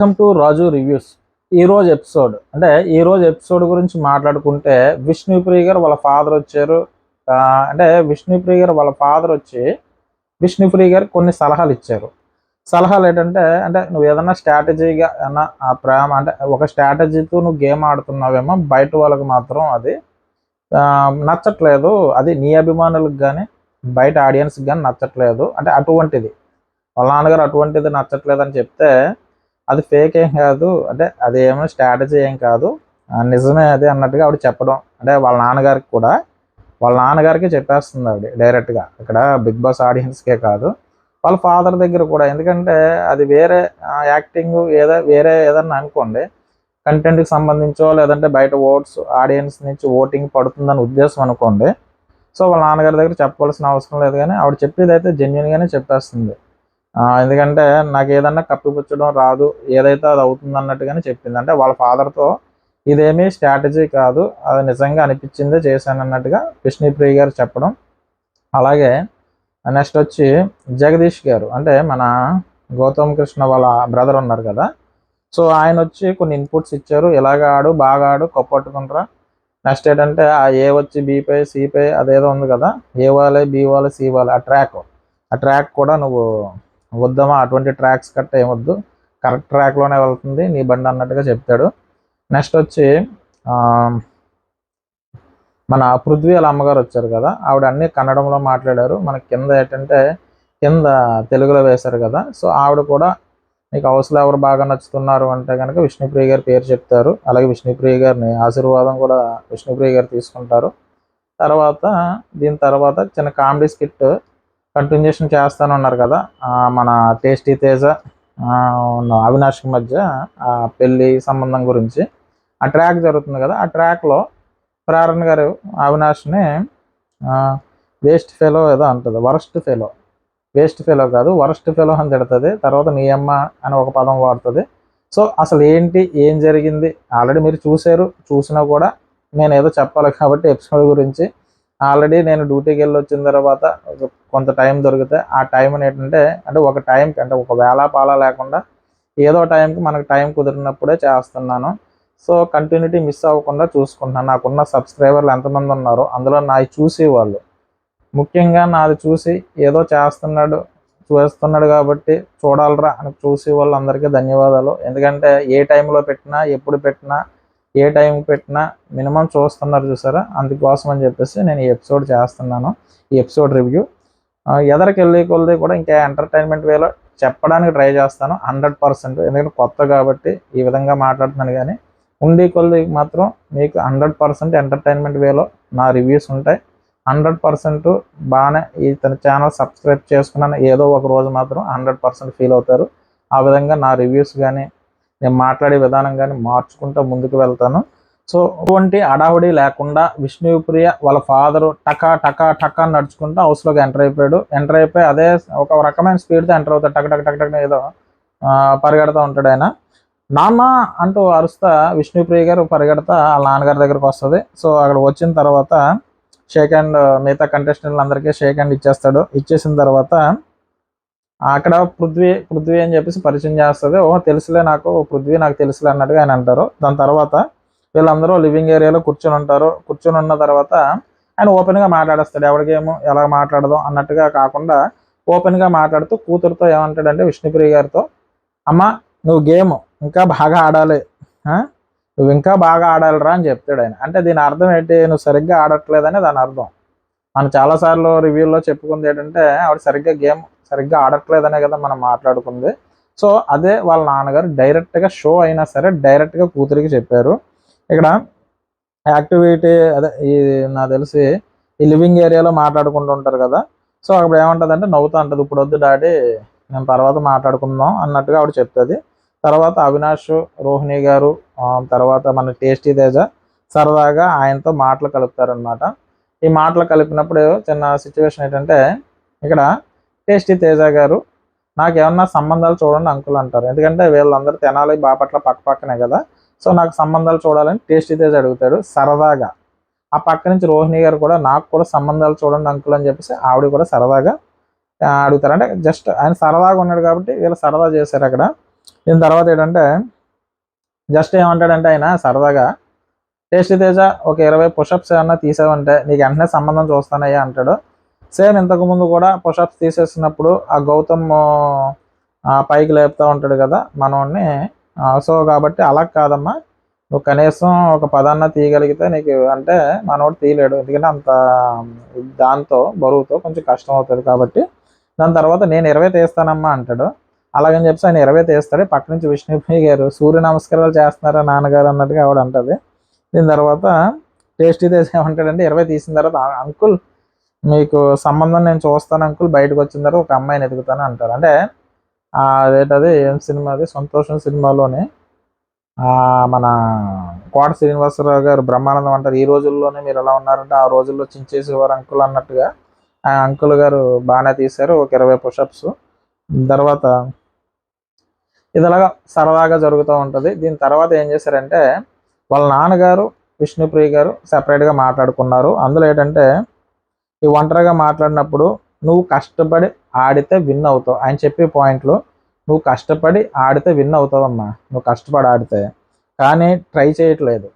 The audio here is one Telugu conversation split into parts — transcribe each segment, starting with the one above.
Welcome to Raju reviews. ఈ రోజు ఎపిసోడ్ గురించి మాట్లాడుకుంటే విష్ణుప్రియ గారు వాళ్ళ ఫాదర్ వచ్చారు. విష్ణుప్రియ గారు వాళ్ళ ఫాదర్ వచ్చి విష్ణుప్రియ గారు కొన్ని సలహాలు ఇచ్చారు. సలహాలు ఏంటంటే నువ్వు ఏదన్నా స్ట్రాటజీగా ఏమన్నా ఆ ప్రేమ ఒక స్ట్రాటజీతో నువ్వు గేమ్ ఆడుతున్నావేమో, బయట వాళ్ళకి మాత్రం అది నచ్చట్లేదు. అది నీ అభిమానులకు కానీ బయట ఆడియన్స్కి కానీ నచ్చట్లేదు. అటువంటిది వాళ్ళ నాన్నగారు అటువంటిది నచ్చట్లేదు అని చెప్తే అది ఫేక్ ఏం కాదు, అది ఏమో స్ట్రాటజీ ఏం కాదు, నిజమే అది అన్నట్టుగా ఆవిడ చెప్పడం. వాళ్ళ నాన్నగారికి చెప్పేస్తుంది ఆవిడ డైరెక్ట్గా. ఇక్కడ బిగ్ బాస్ ఆడియన్స్కే కాదు, వాళ్ళ ఫాదర్ దగ్గర కూడా. ఎందుకంటే అది వేరే యాక్టింగ్ వేరే ఏదన్నా అనుకోండి, కంటెంట్కి సంబంధించో లేదంటే బయట ఆడియన్స్ నుంచి ఓటింగ్ పడుతుందని ఉద్దేశం అనుకోండి. సో వాళ్ళ నాన్నగారి దగ్గర చెప్పవలసిన అవసరం లేదు, కానీ ఆవిడ చెప్పేది అయితే జెన్యున్గానే చెప్పేస్తుంది. ఎందుకంటే నాకు ఏదన్నా కప్పిపుచ్చడం రాదు, ఏదైతే అది అవుతుంది అన్నట్టుగానే చెప్పింది. అంటే వాళ్ళ ఫాదర్తో ఇదేమీ స్ట్రాటజీ కాదు, అది నిజంగా అనిపించిందే చేశాను అన్నట్టుగా విష్ణుప్రియ గారు చెప్పడం. అలాగే నెక్స్ట్ వచ్చి జగదీష్ గారు, మన గౌతమ్ కృష్ణ వాళ్ళ బ్రదర్ ఉన్నారు కదా, సో ఆయన వచ్చి కొన్ని ఇన్పుట్స్ ఇచ్చారు. ఇలాగ ఆడు, బాగా ఆడు, కప్పట్టుకుంటారా. నెక్స్ట్ ఏంటంటే ఆ ఏ వచ్చి బీపై సిపై అదేదో ఉంది కదా, ఏ వాలే బి వాలే సి వాలే, ఆ ట్రాక్ కూడా నువ్వు వద్దామా, అటువంటి ట్రాక్స్ కట్ట ఏమొద్దు, కరెక్ట్ ట్రాక్లోనే వెళ్తుంది నీ బండి అన్నట్టుగా చెప్తాడు. నెక్స్ట్ వచ్చి మన పృథ్వీ వాళ్ళ అమ్మగారు వచ్చారు కదా, ఆవిడ అన్ని కన్నడంలో మాట్లాడారు. మనకి కింద తెలుగులో వేశారు కదా. సో ఆవిడ కూడా మీకు హౌస్లో ఎవరు బాగా నచ్చుతున్నారు అంటే కనుక విష్ణుప్రియ గారి పేరు చెప్తారు. అలాగే విష్ణుప్రియ గారిని ఆశీర్వాదం కూడా విష్ణుప్రియ గారు తీసుకుంటారు. దీని తర్వాత చిన్న కామెడీ స్కిట్ కంటిన్యూషన్ చేస్తానన్నారు కదా, మన టేస్టీ తేజ అవినాష్కి మధ్య ఆ పెళ్లి సంబంధం గురించి ఆ ట్రాక్ జరుగుతుంది కదా. ఆ ట్రాక్లో ప్రేరణ గారు అవినాష్ని వేస్ట్ ఫెలో ఏదో అంటుంది, వేస్ట్ ఫెలో కాదు వరస్ట్ ఫెలో అని తిడుతుంది. తర్వాత నీ అమ్మ అని ఒక పదం వాడుతుంది. సో అసలు ఏం జరిగింది ఆల్రెడీ మీరు చూసినా కూడా నేను ఏదో చెప్పాలి కాబట్టి ఎపిసోడ్ గురించి ఆల్రెడీ నేను డ్యూటీకి వెళ్ళి వచ్చిన తర్వాత కొంత టైం దొరికితే ఆ టైంని ఒక టైంకి ఒక వేళాపాలా లేకుండా ఏదో టైంకి మనకు టైం కుదిరినప్పుడే చేస్తున్నాను. సో కంటిన్యూటీ మిస్ అవ్వకుండా చూసుకుంటున్నాను. నాకున్న సబ్స్క్రైబర్లు ఎంతమంది ఉన్నారో అందులో నాది చూసేవాళ్ళు, ముఖ్యంగా నాది చూసి ఏదో చేస్తున్నాడు కాబట్టి చూడాలరా అని చూసే వాళ్ళందరికీ ధన్యవాదాలు. ఎందుకంటే ఏ టైంలో పెట్టినా ఎప్పుడు పెట్టినా ఏ టైం పెట్టినా మినిమం చూస్తున్నారు చూసారా, అందుకోసం అని చెప్పేసి నేను ఈ ఎపిసోడ్ చేస్తున్నాను. ఈ ఎపిసోడ్ రివ్యూ ఎదరికి కొలది కూడా ఇంకా ఎంటర్టైన్మెంట్ వేలో చెప్పడానికి ట్రై చేస్తాను 100%. ఎందుకంటే కొత్త కాబట్టి ఈ విధంగా మాట్లాడుతున్నాను, కానీ కొలది మాత్రం మీకు 100% ఎంటర్టైన్మెంట్ వేలో నా రివ్యూస్ ఉంటాయి. 100% బాగానే తన ఛానల్ సబ్స్క్రైబ్ చేసుకున్నాను ఏదో ఒక రోజు మాత్రం 100% ఫీల్ అవుతారు. ఆ విధంగా నా రివ్యూస్ కానీ నేను మాట్లాడే విధానం కానీ మార్చుకుంటూ ముందుకు వెళ్తాను. సో అటువంటి అడావుడి లేకుండా విష్ణుప్రియ వాళ్ళ ఫాదరు టకా నడుచుకుంటూ హౌస్లోకి ఎంటర్ అయిపోయి అదే ఒక రకమైన స్పీడ్తో ఎంటర్ అవుతాడు. టక్ ఏదో పరిగెడతా ఉంటాడు. ఆయన నాన్న అంటూ అరుస్తా విష్ణుప్రియ గారు పరిగెడతా వాళ్ళ నాన్నగారి దగ్గరకు వస్తుంది. సో అక్కడ వచ్చిన తర్వాత షేక్ హ్యాండ్ మిగతా కంటెస్టెంట్లు అందరికీ షేక్ హ్యాండ్ ఇచ్చేసిన తర్వాత అక్కడ పృథ్వీ అని చెప్పేసి పరిచయం చేస్తుంది. తెలుసులే నాకు తెలుసులే అన్నట్టుగా ఆయన అంటారు. దాని తర్వాత వీళ్ళందరూ లివింగ్ ఏరియాలో కూర్చొని ఉన్న తర్వాత ఆయన ఓపెన్గా మాట్లాడేస్తాడు. ఎవరికేమో ఎలా మాట్లాడదాం అన్నట్టుగా కాకుండా ఓపెన్గా మాట్లాడుతూ కూతురుతో ఏమంటాడంటే విష్ణుప్రియ గారితో, అమ్మ నువ్వు గేమ్ ఇంకా బాగా ఆడాలి, నువ్వు ఇంకా బాగా ఆడాలిరా అని చెప్తాడు ఆయన. దీని అర్థం ఏంటి, నువ్వు సరిగ్గా ఆడట్లేదని దాని అర్థం. మనం చాలాసార్లు రివ్యూల్లో చెప్పుకుంది ఏంటంటే ఆవిడ సరిగ్గా ఆడట్లేదనే కదా మనం మాట్లాడుకుంది. సో అదే వాళ్ళ నాన్నగారు డైరెక్ట్గా షో అయినా సరే డైరెక్ట్గా కూతురికి చెప్పారు. ఇక్కడ యాక్టివిటీ నాకు తెలిసి ఈ లివింగ్ ఏరియాలో మాట్లాడుకుంటూ ఉంటారు కదా. సో అక్కడ ఏమంటుంది నవ్వుతూ ఉంటుంది, ఇప్పుడు వద్దు డాడీ నేను తర్వాత మాట్లాడుకుందాం అన్నట్టుగా ఆవిడ చెప్తుంది. తర్వాత అవినాష్, రోహిణి గారు, తర్వాత మన టేస్టీ తేజ సరదాగా ఆయనతో మాటలు కలుపుతారనమాట. ఈ మాటలు కలిపినప్పుడు చిన్న సిచ్యువేషన్ ఏంటంటే ఇక్కడ టేస్టీ తేజ గారు నాకు ఏమన్నా సంబంధాలు చూడండి అంకుల్ అంటారు. ఎందుకంటే వీళ్ళందరూ తెనాలి బాపట్ల పక్కనే కదా. సో నాకు సంబంధాలు చూడాలని టేస్టీ తేజ అడుగుతాడు సరదాగా. ఆ పక్క నుంచి రోహిణి గారు కూడా నాకు కూడా సంబంధాలు చూడండి అంకుల్ అని చెప్పేసి ఆవిడ కూడా సరదాగా అడుగుతారు. జస్ట్ ఆయన సరదాగా ఉన్నాడు కాబట్టి వీళ్ళు సరదా చేశారు అక్కడ. దీని తర్వాత ఏంటంటే జస్ట్ ఏమంటాడంటే ఆయన సరదాగా, టేస్టీ తేజ ఒక 20 పుషప్స్ ఏమన్నా తీసావంటే నీకు వెంటనే సంబంధం చూస్తానయ్యా అంటాడు. సేమ్ ఇంతకుముందు కూడా పుషప్స్ తీసేసినప్పుడు ఆ గౌతమ్ పైకి లేపుతూ ఉంటాడు కదా మనోడిని. సో కాబట్టి అలా కాదమ్మా, నువ్వు కనీసం ఒక 10 తీయగలిగితే నీకు అంటే మనోడు తీయలేడు, ఎందుకంటే అంత దాంతో బరువుతో కొంచెం కష్టం అవుతుంది కాబట్టి. దాని తర్వాత నేను 20 తీస్తానమ్మా అంటాడు. అలాగని చెప్పి ఆయన 20 తీస్తాడు. పక్క నుంచి విష్ణుప్రియ గారు సూర్య నమస్కారాలు చేస్తున్నారా నాన్నగారు అన్నట్టుగా ఆవిడ అంటది. దీని తర్వాత టేస్టీ తేజ ఏమంటాడంటే 20 తీసిన తర్వాత, అంకుల్ మీకు సంబంధం నేను చూస్తాను అంకుల్, బయటకు వచ్చిన తర్వాత ఒక అమ్మాయిని ఎదుగుతాను అంటారు. అంటే అదేంటది ఏం సినిమా అది, సంతోషం సినిమాలోనే మన కోట శ్రీనివాసరావు గారు బ్రహ్మానందం అంటారు, ఈ రోజుల్లోనే మీరు ఎలా ఉన్నారంటే ఆ రోజుల్లో చించేసేవారు అంకుల్ అన్నట్టుగా ఆ అంకుల్ గారు బాగానే తీశారు ఒక 20 పుషప్స్. తర్వాత ఇది అలాగా సరదాగా జరుగుతూ ఉంటుంది. దీని తర్వాత ఏం చేశారంటే వాళ్ళ నాన్నగారు విష్ణుప్రియ గారు సెపరేట్గా మాట్లాడుకున్నారు. అందులో ఏంటంటే ఈ ఒంటరిగా మాట్లాడినప్పుడు నువ్వు కష్టపడి ఆడితే విన్ అవుతావు ఆయన చెప్పే పాయింట్లు. నువ్వు కష్టపడి ఆడితే విన్ అవుతావమ్మా, నువ్వు కష్టపడి ఆడితే, కానీ ట్రై చేయట్లేదు.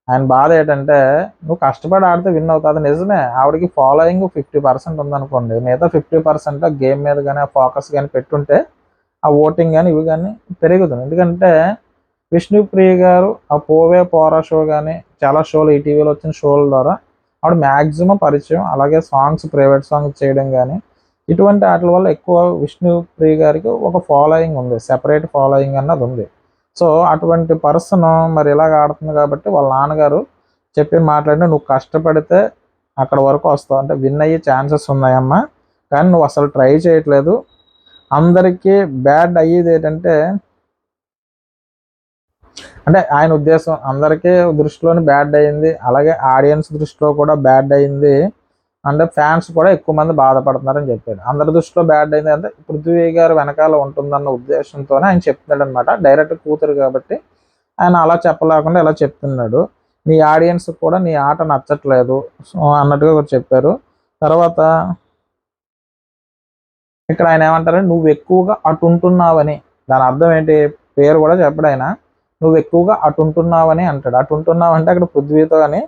ఆయన బాధ ఏంటంటే నువ్వు కష్టపడి ఆడితే విన్ అవుతావు, అది నిజమే. ఆవిడకి ఫాలోయింగ్ 50% ఉందనుకోండి, మిగతా 50% గేమ్ మీద కానీ ఆ ఫోకస్ కానీ పెట్టుంటే ఆ ఓటింగ్ కానీ ఇవి కానీ పెరుగుతుంది. ఎందుకంటే విష్ణుప్రియ గారు ఆ పోవే పోరా షో కానీ చాలా షోలు ఈటీవీలో వచ్చిన షోల ద్వారా ఆవిడ మ్యాక్సిమం పరిచయం, అలాగే సాంగ్స్ ప్రైవేట్ సాంగ్స్ చేయడం కానీ ఇటువంటి వాటి వల్ల ఎక్కువ విష్ణుప్రియ గారికి ఒక ఫాలోయింగ్ ఉంది, సెపరేట్ ఫాలోయింగ్ అన్నది ఉంది. సో అటువంటి పర్సన్ మరి ఇలాగ ఆడుతుంది కాబట్టి వాళ్ళ నాన్నగారు చెప్పి మాట్లాడితే నువ్వు కష్టపడితే అక్కడ వరకు వస్తావు, అంటే విన్ అయ్యే ఛాన్సెస్ ఉన్నాయమ్మా, కానీ నువ్వు అసలు ట్రై చేయట్లేదు. అందరికీ బ్యాడ్ అయ్యేది ఏంటంటే, అంటే ఆయన ఉద్దేశం అందరికీ దృష్టిలోని బ్యాడ్ అయ్యింది, అలాగే ఆడియన్స్ దృష్టిలో కూడా బ్యాడ్ అయ్యింది, అంటే ఫ్యాన్స్ కూడా ఎక్కువ మంది బాధపడుతున్నారని చెప్పాడు. అందరి దృష్టిలో బ్యాడ్ అయింది అంటే పృథ్వీ గారు వెనకాల ఉంటుందన్న ఉద్దేశంతోనే ఆయన చెప్తున్నాడు అనమాట. డైరెక్ట్ కూతురు కాబట్టి ఆయన అలా చెప్పలేకుండా ఇలా చెప్తున్నాడు. నీ ఆడియన్స్ కూడా నీ ఆట నచ్చట్లేదు అన్నట్టుగా చెప్పారు. తర్వాత ఇక్కడ ఆయన ఏమంటారంటే నువ్వు ఎక్కువగా అటు ఉంటున్నావని, దాని అర్థం ఏంటి, పేరు కూడా చెప్పడు ఆయన, నువ్వు ఎక్కువగా అటు ఉంటున్నావని అంటాడు. అటు ఉంటున్నావు అంటే అక్కడ పృథ్వీతో అని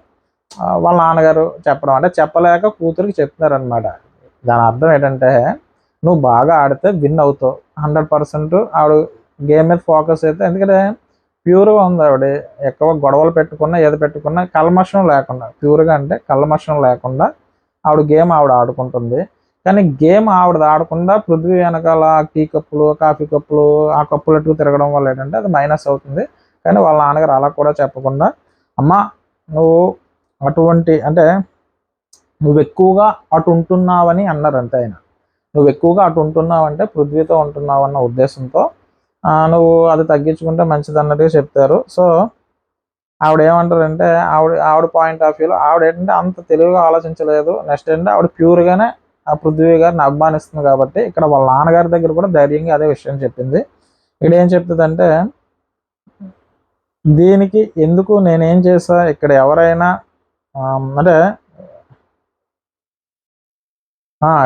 వాళ్ళ నాన్నగారు చెప్పడం, అంటే చెప్పలేక కూతురికి చెప్తున్నారనమాట. దాని అర్థం ఏంటంటే నువ్వు బాగా ఆడితే విన్ అవుతావు 100%. ఆవిడ గేమ్ మీద ఫోకస్ అయితే, ఎందుకంటే ప్యూర్గా ఉంది ఆవిడ, ఎక్కువ గొడవలు పెట్టుకున్నా ఏది పెట్టుకున్నా కల్మషం లేకుండా, ప్యూర్గా అంటే కల్మషం లేకుండా ఆవిడ గేమ్ ఆవిడ ఆడుకుంటుంది. కానీ గేమ్ ఆవిడది ఆడకుండా పృథ్వీ వెనకాల టీ కప్పులు కాఫీ కప్పులు ఆ కప్పులట్టు తిరగడం వల్ల ఏంటంటే అది మైనస్ అవుతుంది. కానీ వాళ్ళ నాన్నగారు అలా కూడా చెప్పకుండా, అమ్మ నువ్వు అటువంటి అంటే నువ్వు ఎక్కువగా అటు ఉంటున్నావని అన్నారు అంతే ఆయన. నువ్వు ఎక్కువగా అటు ఉంటున్నావంటే పృథ్వీతో ఉంటున్నావు అన్న ఉద్దేశంతో నువ్వు అది తగ్గించుకుంటే మంచిది అన్నట్టుగా చెప్తారు. సో ఆవిడ ఏమంటారంటే ఆవిడ పాయింట్ ఆఫ్ వ్యూలో ఆవిడ ఏంటంటే అంత తెలివిగా ఆలోచించలేదు. నెక్స్ట్ ఏంటంటే ఆవిడ ప్యూర్గానే ఆ పృథ్వీ గారిని అభిమానిస్తుంది కాబట్టి ఇక్కడ వాళ్ళ నాన్నగారి దగ్గర కూడా ధైర్యంగా అదే విషయం చెప్పింది. ఇక్కడ ఏం చెప్తుందంటే దీనికి ఎందుకు నేనేం చేసా, ఇక్కడ ఎవరైనా అంటే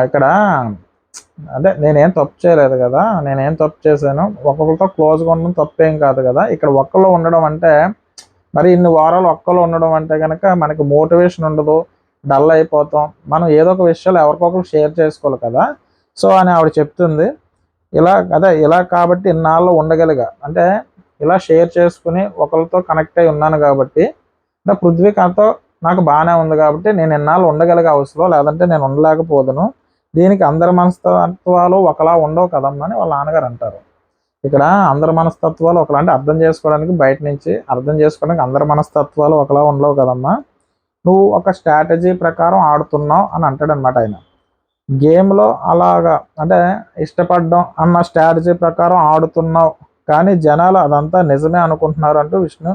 ఇక్కడ అంటే నేనేం తప్పు చేయలేదు కదా, నేనేం తప్పు చేశాను, ఒక్కొక్కరితో క్లోజ్గా ఉండడం తప్పేం కాదు కదా. ఇక్కడ ఒక్కళ్ళు ఉండడం అంటే మరి ఇన్ని వారాలు ఒక్కళ్ళు ఉండడం అంటే కనుక మనకి మోటివేషన్ ఉండదు, డల్ అయిపోతాం. మనం ఏదో ఒక విషయాలు ఎవరికొకరు షేర్ చేసుకోవాలి కదా. సో అని ఆవిడ చెప్తుంది. ఇలా కాబట్టి ఇన్నాళ్ళు ఉండగలిగా, అంటే ఇలా షేర్ చేసుకుని ఒకరితో కనెక్ట్ అయి ఉన్నాను కాబట్టి, అంటే పృథ్వీకాతో నాకు బాగానే ఉంది కాబట్టి నేను ఇన్నాళ్ళు ఉండగలిగే అవసరం, లేదంటే నేను ఉండలేకపోదును. దీనికి అందరి మనస్తత్వాలు ఒకలా ఉండవు కదమ్మా అని వాళ్ళ నాన్నగారు అంటారు. ఇక్కడ అందరి మనస్తత్వాలు ఒకలా అంటే అర్థం చేసుకోవడానికి, బయట నుంచి అర్థం చేసుకోవడానికి అందరి మనస్తత్వాలు ఒకలా ఉండవు కదమ్మా, నువ్వు ఒక స్ట్రాటజీ ప్రకారం ఆడుతున్నావు అని అంటాడు అనమాట ఆయన. గేమ్లో అలాగా అంటే ఇష్టపడడం అన్న స్ట్రాటజీ ప్రకారం ఆడుతున్నావు, కానీ జనాలు అదంతా నిజమే అనుకుంటున్నారు అంటూ విష్ణు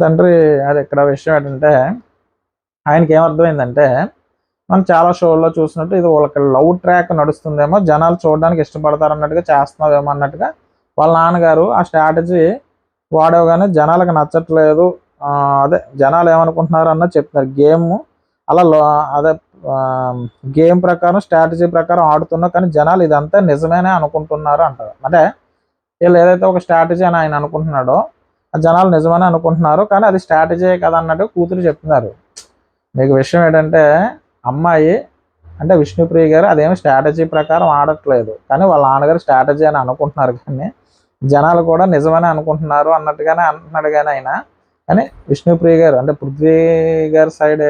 తండ్రి. అది ఇక్కడ విషయం ఏంటంటే ఆయనకి ఏమర్థమైందంటే మనం చాలా షోల్లో చూసినట్టు ఇది వాళ్ళకి లవ్ ట్రాక్ నడుస్తుందేమో, జనాలు చూడడానికి ఇష్టపడతారు అన్నట్టుగా చేస్తున్నావేమో అన్నట్టుగా వాళ్ళ నాన్నగారు ఆ స్ట్రాటజీ వాడవగానే జనాలకు నచ్చట్లేదు, అదే జనాలు ఏమనుకుంటున్నారు అన్నది చెప్తున్నారు. గేమ్ అలా అదే గేమ్ ప్రకారం స్ట్రాటజీ ప్రకారం ఆడుతున్నా కానీ జనాలు ఇదంతా నిజమేనే అనుకుంటున్నారు అంటారు. అంటే వీళ్ళు ఏదైతే ఒక స్ట్రాటజీ అని ఆయన అనుకుంటున్నాడో ఆ జనాలు నిజమని అనుకుంటున్నారు, కానీ అది స్ట్రాటజీ కదా అన్నట్టు కూతురు చెప్తున్నారు. మీకు విషయం ఏంటంటే అమ్మాయి అంటే విష్ణుప్రియ గారు అదేమి స్ట్రాటజీ ప్రకారం ఆడట్లేదు, కానీ వాళ్ళ నాన్నగారు స్ట్రాటజీ అని అనుకుంటున్నారు, కానీ జనాలు కూడా నిజమని అనుకుంటున్నారు అన్నట్టుగానే అంటున్నాడు. కానీ ఆయన కానీ విష్ణుప్రియ గారు అంటే పృథ్వీ గారి సైడ్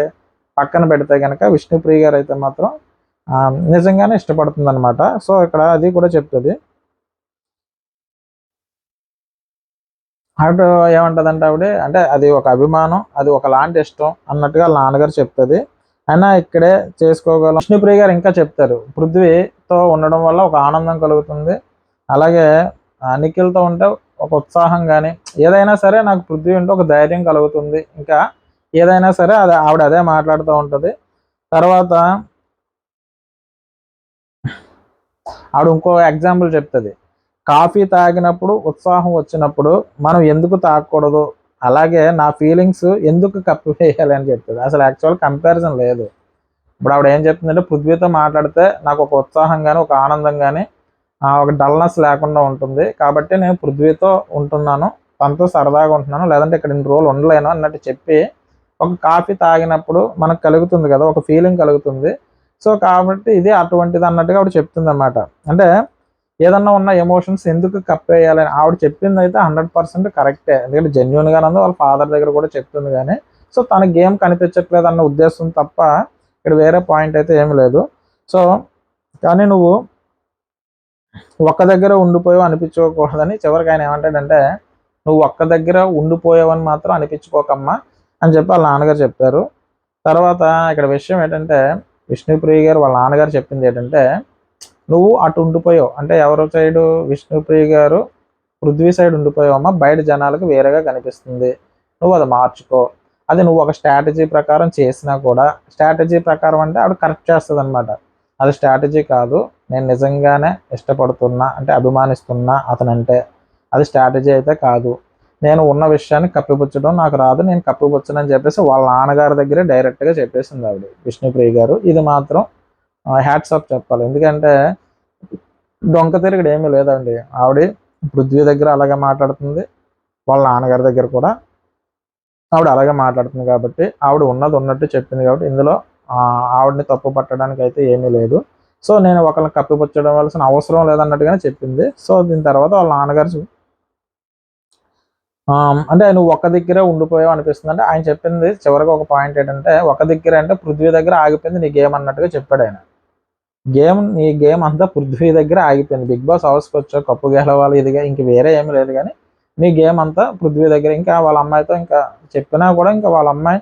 పక్కన పెడితే కనుక విష్ణుప్రియ గారు అయితే మాత్రం నిజంగానే ఇష్టపడుతుంది అనమాట. సో ఇక్కడ అది కూడా చెప్తుంది. అటు ఏమంటదంటే ఆవిడ అంటే అది ఒక అభిమానం, అది ఒకలాంటి ఇష్టం అన్నట్టుగా వాళ్ళ నాన్నగారు చెప్తుంది. అయినా ఇక్కడే చేసుకోగలం. విష్ణుప్రియ గారు ఇంకా చెప్తారు, పృథ్వీతో ఉండడం వల్ల ఒక ఆనందం కలుగుతుంది, అలాగే నిఖిల్తో ఉంటే ఒక ఉత్సాహం కానీ ఏదైనా సరే నాకు పృథ్వీ ఉంటే ఒక ధైర్యం కలుగుతుంది, ఇంకా ఏదైనా సరే అది ఆవిడ అదే మాట్లాడుతూ ఉంటుంది. తర్వాత ఆవిడ ఇంకో ఎగ్జాంపుల్ చెప్తుంది, కాఫీ తాగినప్పుడు ఉత్సాహం వచ్చినప్పుడు మనం ఎందుకు తాగకూడదు, అలాగే నా ఫీలింగ్స్ ఎందుకు కప్పివేయాలి అని చెప్తుంది. అసలు యాక్చువల్ కంపారిజన్ లేదు. ఇప్పుడు ఆవిడ ఏం చెప్తుందంటే పృథ్వీతో మాట్లాడితే నాకు ఒక ఉత్సాహం కానీ ఒక ఆనందం కానీ ఒక డల్నెస్ లేకుండా ఉంటుంది, కాబట్టి నేను పృథ్వీతో ఉంటున్నాను, తనతో సరదాగా ఉంటున్నాను, లేదంటే ఇక్కడ ఇన్ని రోజులు ఉండలేను అన్నట్టు చెప్పి ఒక కాఫీ తాగినప్పుడు మనకు కలుగుతుంది కదా ఒక ఫీలింగ్ కలుగుతుంది. సో కాబట్టి ఇది అటువంటిది అన్నట్టుగా ఆవిడ చెప్తుంది అన్నమాట. అంటే ఏదన్నా ఉన్న ఎమోషన్స్ ఎందుకు కప్పేయాలని ఆవిడ చెప్పింది అయితే 100% కరెక్టే, ఎందుకంటే జెన్యున్గా ఉంది, వాళ్ళ ఫాదర్ దగ్గర కూడా చెప్తుంది. కానీ సో తన గేమ్ కనిపించట్లేదు అన్న ఉద్దేశం తప్ప ఇక్కడ వేరే పాయింట్ అయితే ఏమి లేదు. సో కానీ నువ్వు ఒక్క దగ్గర ఉండిపోయావు అనిపించుకోకూడదని చివరికి ఆయన ఏమంటాడంటే, నువ్వు ఒక్క దగ్గర ఉండిపోయావని మాత్రం అనిపించుకోకమ్మా అని చెప్పి వాళ్ళ నాన్నగారు చెప్తారు. తర్వాత ఇక్కడ విషయం ఏంటంటే విష్ణుప్రియ గారు వాళ్ళ నాన్నగారు చెప్పింది ఏంటంటే, నువ్వు అటు ఉండిపోయావు అంటే ఎవరి సైడు విష్ణుప్రియ గారు పృథ్వీ సైడ్ ఉండిపోయావమ్మా, బయట జనాలకు వేరేగా కనిపిస్తుంది, నువ్వు అది మార్చుకో. అది నువ్వు ఒక స్ట్రాటజీ ప్రకారం చేసినా కూడా, స్ట్రాటజీ ప్రకారం అంటే ఆవిడ కరెక్ట్ చేస్తుంది అనమాట, అది స్ట్రాటజీ కాదు, నేను నిజంగానే ఇష్టపడుతున్నా అంటే అభిమానిస్తున్నా అతనంటే, అది స్ట్రాటజీ అయితే కాదు, నేను ఉన్న విషయాన్ని కప్పిపుచ్చడం నాకు రాదు, నేను కప్పిపుచ్చనని చెప్పేసి వాళ్ళ నాన్నగారి దగ్గరే డైరెక్ట్గా చెప్పేసింది ఆవిడ విష్ణుప్రియ గారు. ఇది మాత్రం హ్యాట్స్ ఆఫ్ చెప్పాలి, ఎందుకంటే డొంక తిరుగుడు ఏమీ లేదండి. ఆవిడ పృథ్వీ దగ్గర అలాగే మాట్లాడుతుంది, వాళ్ళ నాన్నగారి దగ్గర కూడా ఆవిడ అలాగే మాట్లాడుతుంది, కాబట్టి ఆవిడ ఉన్నది ఉన్నట్టు చెప్పింది, కాబట్టి ఇందులో ఆవిడని తప్పు పట్టడానికి అయితే ఏమీ లేదు. సో నేను ఒకరిని కప్పిపుచ్చడం వలసిన అవసరం లేదన్నట్టుగానే చెప్పింది. సో దీని తర్వాత వాళ్ళ నాన్నగారు అంటే నువ్వు ఒక్క దగ్గరే ఉండిపోయావు అనిపిస్తుంది అంటే ఆయన చెప్పింది చివరికి ఒక పాయింట్ ఏంటంటే, ఒక దగ్గర అంటే పృథ్వీ దగ్గర ఆగిపోయింది నీ గేమ్ అన్నట్టుగా చెప్పాడు ఆయన. నీ గేమ్ అంతా పృథ్వీ దగ్గర ఆగిపోయింది, బిగ్ బాస్ హౌస్కి వచ్చావు కప్పు గెలవాలి ఇదిగా ఇంక వేరే ఏమి లేదు, కానీ నీ గేమ్ అంతా పృథ్వీ దగ్గర. ఇంకా వాళ్ళ అమ్మాయితో ఇంకా చెప్పినా కూడా ఇంకా వాళ్ళ అమ్మాయి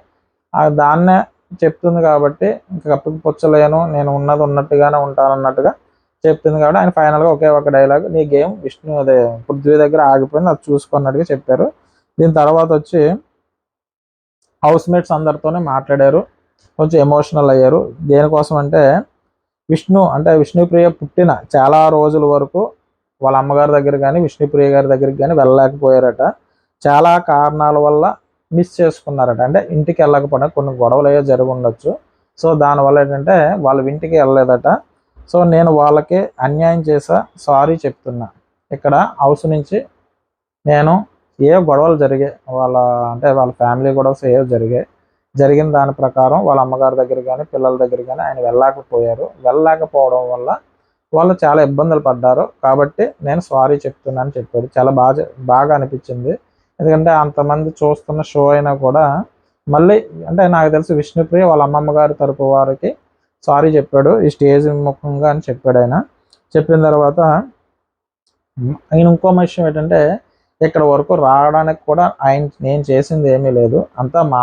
దాన్నే చెప్తుంది, కాబట్టి ఇంకా కప్పిపుచ్చలేను, నేను ఉన్నది ఉన్నట్టుగానే ఉంటాను అన్నట్టుగా చెప్తుంది. కాబట్టి ఆయన ఫైనల్గా ఒకే ఒక డైలాగ్, నీ గేమ్ అదే పృథ్వీ దగ్గర ఆగిపోయింది, అది చూసుకున్నట్టుగా చెప్పారు. దీని తర్వాత వచ్చి హౌస్ మేట్స్ అందరితోనే మాట్లాడారు, కొంచెం ఎమోషనల్ అయ్యారు. దేనికోసం అంటే విష్ణుప్రియ పుట్టిన చాలా రోజుల వరకు వాళ్ళ అమ్మగారి దగ్గర కానీ విష్ణుప్రియ గారి దగ్గరికి కానీ వెళ్ళలేకపోయారట, చాలా కారణాల వల్ల మిస్ చేసుకున్నారట, అంటే ఇంటికి వెళ్ళకపోయినా కొన్ని గొడవలు అయ్యో జరిగి ఉండొచ్చు. సో దానివల్ల ఏంటంటే వాళ్ళ ఇంటికి వెళ్ళలేదట. సో నేను వాళ్ళకి అన్యాయం చేసా, సారీ చెప్తున్నా, ఇక్కడ హౌస్ నుంచి నేను ఏ గొడవలు జరిగాయి వాళ్ళ ఫ్యామిలీ గొడవస్ ఏవో జరిగిన దాని ప్రకారం వాళ్ళ అమ్మగారి దగ్గర కానీ పిల్లల దగ్గర కానీ ఆయన వెళ్ళలేకపోవడం వల్ల వాళ్ళు చాలా ఇబ్బందులు పడ్డారు, కాబట్టి నేను సారీ చెప్తున్నాను చెప్పాడు. చాలా బాగా అనిపించింది, ఎందుకంటే అంతమంది చూస్తున్న షో అయినా కూడా మళ్ళీ అంటే నాకు తెలిసి విష్ణుప్రియ వాళ్ళ అమ్మమ్మ గారి తరపు వారికి సారీ చెప్పాడు ఈ స్టేజ్ ముఖంగా అని చెప్పాడు ఆయన. చెప్పిన తర్వాత ఆయన ఇంకో విషయం ఏంటంటే, ఇక్కడ వరకు రావడానికి కూడా నేను చేసింది ఏమీ లేదు, అంతా మా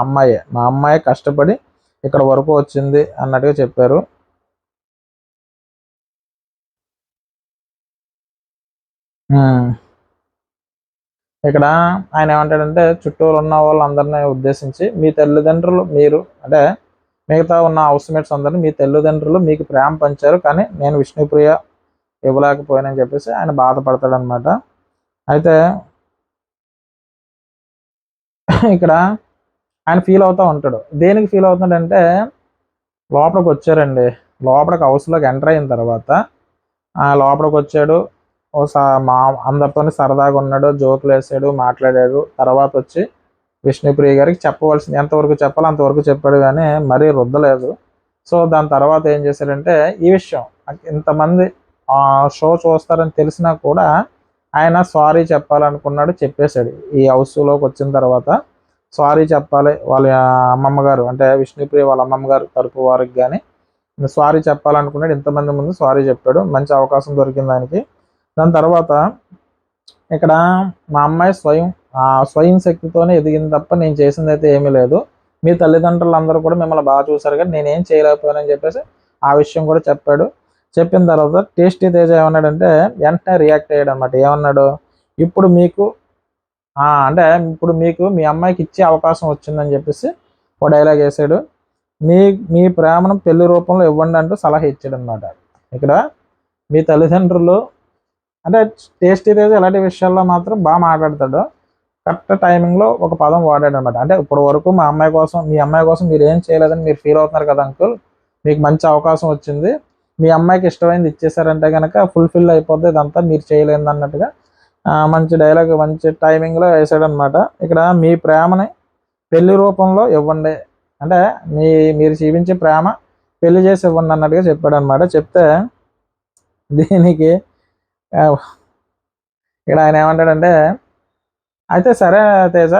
అమ్మాయే కష్టపడి ఇక్కడ వరకు వచ్చింది అన్నట్టుగా చెప్పారు. ఇక్కడ ఆయన ఏమంటాడంటే, చుట్టూరు ఉన్న వాళ్ళందరినీ ఉద్దేశించి మీ తల్లిదండ్రులు మీరు అంటే మిగతా ఉన్న హౌస్ మేట్స్ అందరినీ మీ తల్లిదండ్రులు మీకు ప్రేమ పంచారు, కానీ నేను విష్ణుప్రియ ఇవ్వలేకపోయానని చెప్పేసి ఆయన బాధపడతాడనమాట. అయితే ఇక్కడ ఆయన ఫీల్ అవుతూ ఉంటాడు. దేనికి ఫీల్ అవుతున్నాడంటే, లోపలికి వచ్చారండి, లోపలికి హౌస్లోకి ఎంటర్ అయిన తర్వాత లోపలికి వచ్చాడు, మా అందరితో సరదాగా ఉన్నాడు, జోకులు వేసాడు, మాట్లాడాడు. తర్వాత వచ్చి విష్ణుప్రియ గారికి చెప్పవలసింది ఎంతవరకు చెప్పాలో అంతవరకు చెప్పాడు, కానీ మరీ రుద్దలేదు. సో దాని తర్వాత ఏం చేశాడంటే, ఈ విషయం ఇంతమంది షో చూస్తారని తెలిసినా కూడా ఆయన సారీ చెప్పాలనుకున్నాడు, చెప్పేశాడు. ఈ హౌస్లోకి వచ్చిన తర్వాత సారీ చెప్పాలి వాళ్ళ అమ్మమ్మ గారు, అంటే విష్ణుప్రియ వాళ్ళ అమ్మమ్మ గారు తరపు వారికి కానీ సారీ చెప్పాలనుకున్నాడు. ఇంతమంది ముందు సారీ చెప్పాడు. మంచి అవకాశం దొరికింది ఆయనకి. దాని తర్వాత ఇక్కడ మా అమ్మాయి స్వయం శక్తితోనే ఎదిగింది తప్ప నేను చేసింది అయితే ఏమీ లేదు. మీ తల్లిదండ్రులు అందరూ కూడా మిమ్మల్ని బాగా చూశారు కానీ నేనేం చేయలేకపోయానని చెప్పేసి ఆ విషయం కూడా చెప్పాడు. చెప్పిన తర్వాత టేస్టీ తేజ ఏమన్నాడంటే వెంటనే రియాక్ట్ అయ్యాడు అనమాట. ఏమన్నాడు, ఇప్పుడు మీకు అంటే ఇప్పుడు మీకు మీ అమ్మాయికి ఇచ్చే అవకాశం వచ్చిందని చెప్పేసి ఒక డైలాగ్ వేసాడు. మీ మీ ప్రేమను పెళ్లి రూపంలో ఇవ్వండి అంటూ సలహా ఇచ్చాడు అనమాట. ఇక్కడ మీ తల్లిదండ్రులు అంటే టేస్టీ తేజ ఇలాంటి విషయాల్లో మాత్రం బాగా మాట్లాడతాడు. కరెక్ట్ టైమింగ్లో ఒక పదం వాడాడు అనమాట. అంటే ఇప్పుడు వరకు మీ అమ్మాయి కోసం మీరు ఏం చేయలేదని మీరు ఫీల్ అవుతున్నారు కదా అంకుల్, మీకు మంచి అవకాశం వచ్చింది, మీ అమ్మాయికి ఇష్టమైంది ఇచ్చేసారంటే కనుక ఫుల్ఫిల్ అయిపోద్ది, ఇదంతా మీరు చేయలేదు అన్నట్టుగా మంచి డైలాగ్ మంచి టైమింగ్లో వేసాడనమాట. ఇక్కడ మీ ప్రేమని పెళ్లి రూపంలో ఇవ్వండి, అంటే మీరు చూపించే ప్రేమ పెళ్లి చేసి ఇవ్వండి అన్నట్టుగా చెప్పాడు అనమాట. చెప్తే దీనికి ఇక్కడ ఆయన ఏమంటాడంటే, అయితే సరే తేజ,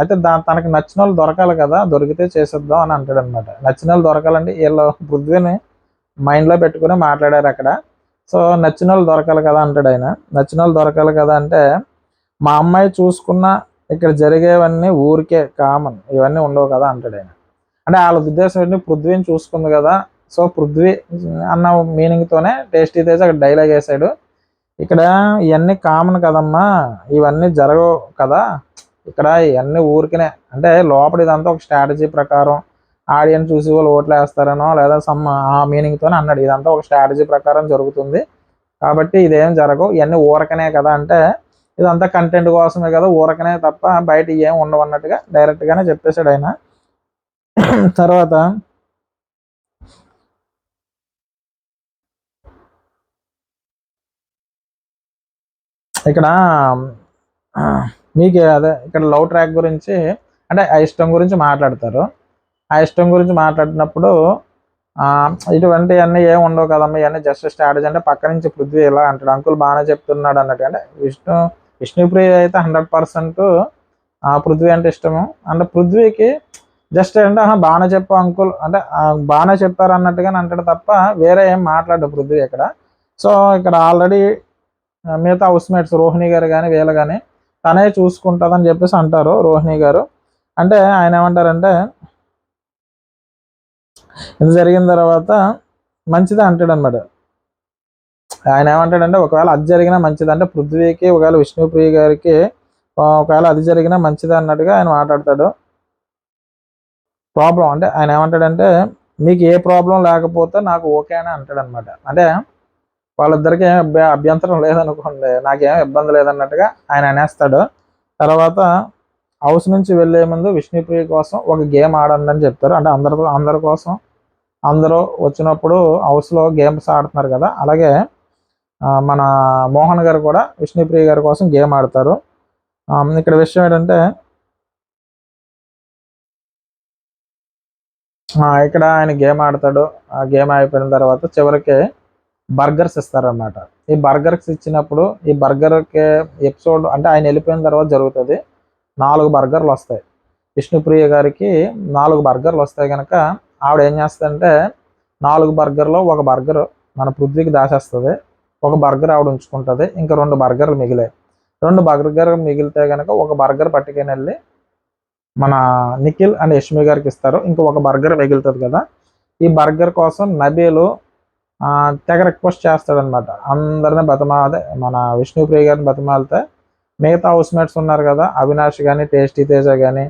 అయితే తనకి నచ్చిన వాళ్ళు దొరకాలి కదా, దొరికితే చేసేద్దాం అని అంటాడు అనమాట. నచ్చిన వాళ్ళు దొరకాలంటే వీళ్ళు పృథ్వీని మైండ్లో పెట్టుకుని మాట్లాడారు అక్కడ. సో నచ్చిన వాళ్ళు దొరకాలి కదా అంటాడు ఆయన. నచ్చిన వాళ్ళు దొరకాలి కదా అంటే, మా అమ్మాయి చూసుకున్న ఇక్కడ జరిగేవన్నీ ఊరికే కామన్, ఇవన్నీ ఉండవు కదా అంటాడు ఆయన. అంటే వాళ్ళ ఉద్దేశం ఏంటి, పృథ్వీని చూసుకుంది కదా, సో పృథ్వీ అన్న మీనింగ్తోనే టేస్టీ తేజ అక్కడ డైలాగ్ వేసాడు. ఇక్కడ ఇవన్నీ కామన్ కదమ్మా, ఇవన్నీ జరగవు కదా, ఇక్కడ ఇవన్నీ ఊరికనే, అంటే లోపల ఇదంతా ఒక స్ట్రాటజీ ప్రకారం ఆడియన్స్ చూసి వాళ్ళు ఓట్లు వేస్తారనో లేదా ఆ మీనింగ్తోనే అన్నాడు. ఇదంతా ఒక స్ట్రాటజీ ప్రకారం జరుగుతుంది కాబట్టి ఇదేం జరగవు, ఇవన్నీ ఊరకనే కదా అంటే, ఇదంతా కంటెంట్ కోసమే కదా, ఊరకనే తప్ప బయట ఏం ఉండవు అన్నట్టుగా డైరెక్ట్గానే చెప్పేశాడు ఆయన. తర్వాత ఇక్కడ మీకు అదే ఇక్కడ లవ్ ట్రాక్ గురించి, అంటే ఆ ఇష్టం గురించి మాట్లాడతారు. ఆ ఇష్టం గురించి మాట్లాడినప్పుడు ఇటువంటివన్నీ ఏమి ఉండవు కదమ్మా, ఇవన్నీ జస్ట్ స్ట్రాటజీ అంటే పక్క నుంచి పృథ్వీ ఇలా అంటాడు, అంకుల్ బాగానే చెప్తున్నాడు అన్నట్టు. అంటే విష్ణుప్రియ అయితే 100% పృథ్వీ అంటే ఇష్టము. అంటే పృథ్వీకి జస్ట్ అంటే బాగానే చెప్పు అంకుల్, అంటే బాగానే చెప్పారు అన్నట్టుగానే అంటాడు తప్ప వేరే ఏం మాట్లాడు పృథ్వీ ఇక్కడ. సో ఇక్కడ ఆల్రెడీ మిగతా హౌస్మేట్స్ రోహిణి గారు కానీ వీళ్ళు కానీ తనే చూసుకుంటుందని చెప్పేసి అంటారు రోహిణి గారు. అంటే ఆయన ఏమంటారంటే, ఇది జరిగిన తర్వాత మంచిదే అంటాడు అనమాట. ఆయన ఏమంటాడంటే, ఒకవేళ అది జరిగినా మంచిది, అంటే పృథ్వీకి ఒకవేళ విష్ణుప్రియ గారికి ఒకవేళ అది జరిగినా మంచిదే అన్నట్టుగా ఆయన మాట్లాడతాడు. ప్రాబ్లం అంటే ఆయన ఏమంటాడంటే, మీకు ఏ ప్రాబ్లం లేకపోతే నాకు ఓకే అని అంటాడు అనమాట. అంటే వాళ్ళిద్దరికి ఏం అభ్యంతరం లేదనుకోండి, నాకేం ఇబ్బంది లేదన్నట్టుగా ఆయన అనేస్తాడు. తర్వాత హౌస్ నుంచి వెళ్ళే ముందు విష్ణుప్రియ కోసం ఒక గేమ్ ఆడండి అని చెప్తారు. అంటే అందరి కోసం అందరూ వచ్చినప్పుడు హౌస్లో గేమ్స్ ఆడుతున్నారు కదా, అలాగే మన మోహన్ గారు కూడా విష్ణుప్రియ గారి కోసం గేమ్ ఆడతారు. ఇక్కడ విషయం ఏంటంటే, ఇక్కడ ఆయన గేమ్ ఆడతాడు. ఆ గేమ్ అయిపోయిన తర్వాత చివరికి బర్గర్స్ ఇస్తారన్నమాట. ఈ బర్గర్స్ ఇచ్చినప్పుడు ఈ బర్గర్కి ఎపిసోడ్ అంటే ఆయన వెళ్ళిపోయిన తర్వాత జరుగుతుంది. 4 బర్గర్లు వస్తాయి విష్ణుప్రియ గారికి. 4 బర్గర్లు వస్తాయి కనుక ఆవిడ ఏం చేస్తుందంటే, 4 బర్గర్లో ఒక బర్గర్ మన పృథ్వీకి దాచేస్తుంది, ఒక బర్గర్ ఆవిడ ఉంచుకుంటుంది, ఇంకా 2 బర్గర్లు మిగిలాయి. 2 బర్గర్ మిగిలితే కనుక ఒక బర్గర్ పట్టుకుని వెళ్ళి మన నిఖిల్ అండ్ యష్మి గారికి ఇస్తారు. ఇంకా ఒక బర్గర్ మిగులుతుంది కదా, ఈ బర్గర్ కోసం నబీలు తెగ రిక్వెస్ట్ చేస్తాడనమాట. అందరినీ అదే మన విష్ణుప్రియ గారిని బతిమాలితే మిగతా హౌస్మేట్స్ ఉన్నారు కదా, అవినాష్ కానీ టేస్టీ తేజ కానీ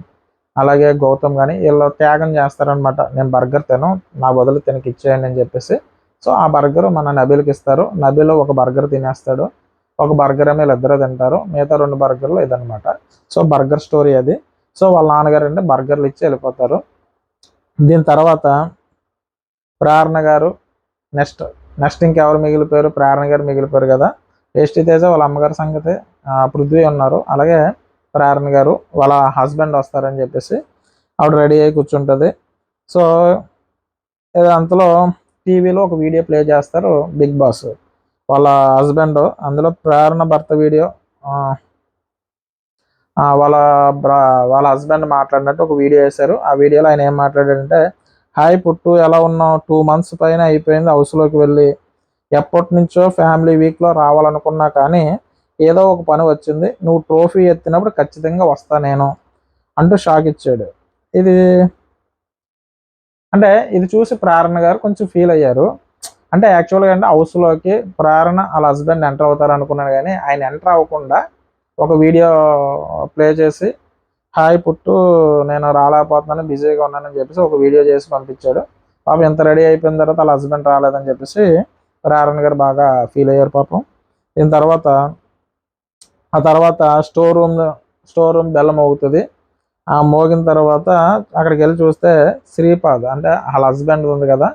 అలాగే గౌతమ్ కానీ వీళ్ళు త్యాగం చేస్తారనమాట. నేను బర్గర్ తిను, నా బదులు తినకి ఇచ్చేయండి అని చెప్పేసి. సో ఆ బర్గర్ మన నబీల్కి ఇస్తారు. నబీల్ ఒక బర్గర్ తినేస్తాడు, ఒక బర్గర్ ఏమో వీళ్ళిద్దరూ తింటారు, మిగతా 2 బర్గర్లు ఇదనమాట. సో బర్గర్ స్టోరీ అది. సో వాళ్ళ నాన్నగారు అంటే బర్గర్లు ఇచ్చి వెళ్ళిపోతారు. దీని తర్వాత ప్రేరణ గారు నెక్స్ట్ ఇంకెవరు మిగిలిపోయారు, ప్రేరణ గారు మిగిలిపోయారు కదా. టేస్టీ తేజ వాళ్ళ అమ్మగారి సంగతి, పృథ్వీ ఉన్నారు, అలాగే ప్రేరణ గారు వాళ్ళ హస్బెండ్ వస్తారని చెప్పేసి ఆవిడ రెడీ అయ్యి కూర్చుంటుంది. సో అంతలో టీవీలో ఒక వీడియో ప్లే చేస్తారు బిగ్ బాస్ వాళ్ళ హస్బెండ్. అందులో ప్రేరణ భర్త వీడియో, వాళ్ళ వాళ్ళ హస్బెండ్ మాట్లాడినట్టు ఒక వీడియో వేశారు. ఆ వీడియోలో ఆయన ఏం మాట్లాడాడంటే, హాయ్ పుట్టు, ఎలా ఉన్నావు, 2 months పైన అయిపోయింది హౌస్లోకి వెళ్ళి, ఎప్పటి నుంచో ఫ్యామిలీ వీక్లో రావాలనుకున్నా కానీ ఏదో ఒక పని వచ్చింది, నువ్వు ట్రోఫీ ఎత్తినప్పుడు ఖచ్చితంగా వస్తా నేను అంటూ షాక్ ఇచ్చాడు. ఇది అంటే ఇది చూసి ప్రేరణ గారు కొంచెం ఫీల్ అయ్యారు. అంటే యాక్చువల్గా అంటే హౌస్లోకి ప్రేరణ వాళ్ళ హస్బెండ్ ఎంటర్ అవుతారు అనుకున్నాను, కానీ ఆయన ఎంటర్ అవ్వకుండా ఒక వీడియో ప్లే చేసి, హాయ్ పుట్టు, నేను రాలేకపోతున్నాను, బిజీగా ఉన్నానని చెప్పేసి ఒక వీడియో చేసి పంపించాడు. పాపం ఎంత రెడీ అయిపోయిన తర్వాత వాళ్ళ హస్బెండ్ రాలేదని చెప్పేసి ప్రేరణ గారు బాగా ఫీల్ అయ్యారు పాపం. దీని తర్వాత ఆ తర్వాత స్టోర్ రూమ్ బెల్లం మోగుతుంది. ఆ మోగిన తర్వాత అక్కడికి వెళ్ళి చూస్తే శ్రీపాద్ అంటే వాళ్ళ హస్బెండ్ ఉంది కదా,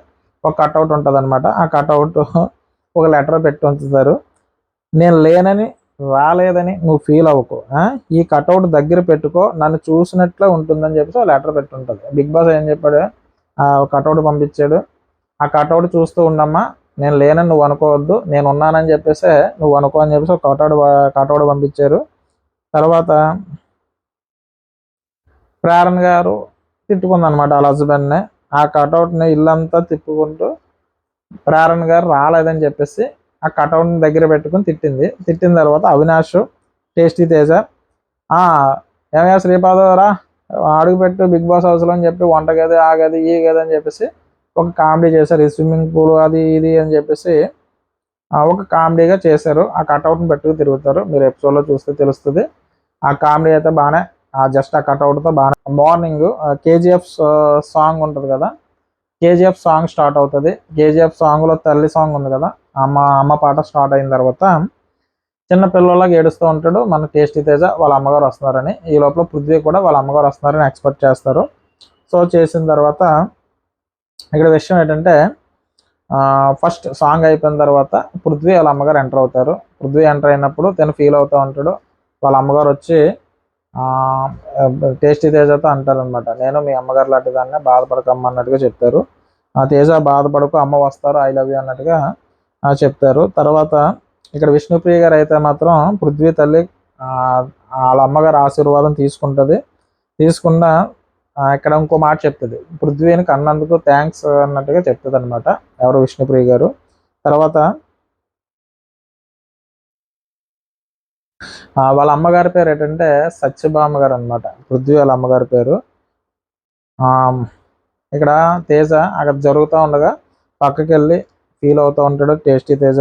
ఒక కట్అవుట్ ఉంటుంది అనమాట. ఆ కట్అవుట్ ఒక లెటర్ పెట్టి ఉంచుతారు, నేను లేనని రాలేదని నువ్వు ఫీల్ అవ్వకు, ఈ కట్అవుట్ దగ్గర పెట్టుకో, నన్ను చూసినట్లే ఉంటుందని చెప్పేసి ఒక లెటర్ పెట్టి ఉంటుంది. బిగ్ బాస్ ఏం చెప్పాడు, కట్అవుట్ పంపించాడు, ఆ కట్అవుట్ చూస్తూ ఉండమ్మా, నేను లేనని నువ్వు అనుకోవద్దు, నేను ఉన్నానని చెప్పేసి నువ్వు అనుకో అని చెప్పేసి ఒక కట్అవుట్ పంపించారు. తర్వాత ప్రేరణ గారు తిట్టుకుందనమాట వాళ్ళ హస్బెండ్ని. ఆ కట్అవుట్ని ఇల్లంతా తిప్పుకుంటూ ప్రేరణ గారు రాలేదని చెప్పేసి ఆ కట్అవుట్ని దగ్గర పెట్టుకుని తిట్టింది. తిట్టిన తర్వాత అవినాష్, టేస్టీ తేజ, ఏమయ్యా శ్రీపాదరా, అడుగుపెట్టు బిగ్ బాస్ హౌస్లో అని చెప్పి వంటగది ఆ గది ఈ గది అని చెప్పేసి ఒక కామెడీ చేశారు. ఈ స్విమ్మింగ్ పూల్ అది ఇది అని చెప్పేసి ఒక కామెడీగా చేశారు. ఆ కట్అవుట్ని పెట్టుకు తిరుగుతారు, మీరు ఎపిసోడ్లో చూస్తే తెలుస్తుంది. ఆ కామెడీ అయితే బాగానే, జస్ట్ ఆ కట్అవుట్తో బాగానే. మార్నింగ్ కేజీఎఫ్ సాంగ్ ఉంటుంది కదా, కేజీఎఫ్ సాంగ్ స్టార్ట్ అవుతుంది. కేజీఎఫ్ సాంగ్లో తల్లి సాంగ్ ఉంది కదా, అమ్మ పాట స్టార్ట్ అయిన తర్వాత చిన్న పిల్లలాగా ఏడుస్తూ ఉంటాడు మన టేస్టీ తేజ, వాళ్ళ అమ్మగారు వస్తున్నారని. ఈ లోపల పృథ్వీ కూడా వాళ్ళ అమ్మగారు వస్తున్నారని ఎక్స్పెక్ట్ చేస్తారు. సో చేసిన తర్వాత ఇక్కడ విషయం ఏంటంటే, ఫస్ట్ సాంగ్ అయిపోయిన తర్వాత పృథ్వీ వాళ్ళ అమ్మగారు ఎంటర్ అవుతారు. పృథ్వీ ఎంటర్ అయినప్పుడు తను ఫీల్ అవుతూ ఉంటాడు. వాళ్ళ అమ్మగారు వచ్చి టేస్టీ తేజతో అంటారనమాట, నేను మీ అమ్మగారు లాంటి దాన్ని, బాధపడకమ్మ అన్నట్టుగా చెప్తారు. తేజ బాధపడకు, అమ్మ వస్తారు, ఐ లవ్ యూ అన్నట్టుగా చెప్తారు. తర్వాత ఇక్కడ విష్ణుప్రియ గారు అయితే మాత్రం పృథ్వీ తల్లి వాళ్ళ అమ్మగారు ఆశీర్వాదం తీసుకుంటుంది. తీసుకున్న ఇక్కడ ఇంకో మాట చెప్తుంది, పృథ్వీని కన్నందుకు థ్యాంక్స్ అన్నట్టుగా చెప్తుంది అనమాట ఎవరు, విష్ణుప్రియ గారు. తర్వాత వాళ్ళ అమ్మగారి పేరు ఏంటంటే సత్యభామ గారు అనమాట, పృథ్వీ వాళ్ళ అమ్మగారి పేరు. ఇక్కడ తేజ అక్కడ జరుగుతూ ఉండగా పక్కకి వెళ్ళి ఫీల్ అవుతూ ఉంటాడు టేస్టీ తేజ.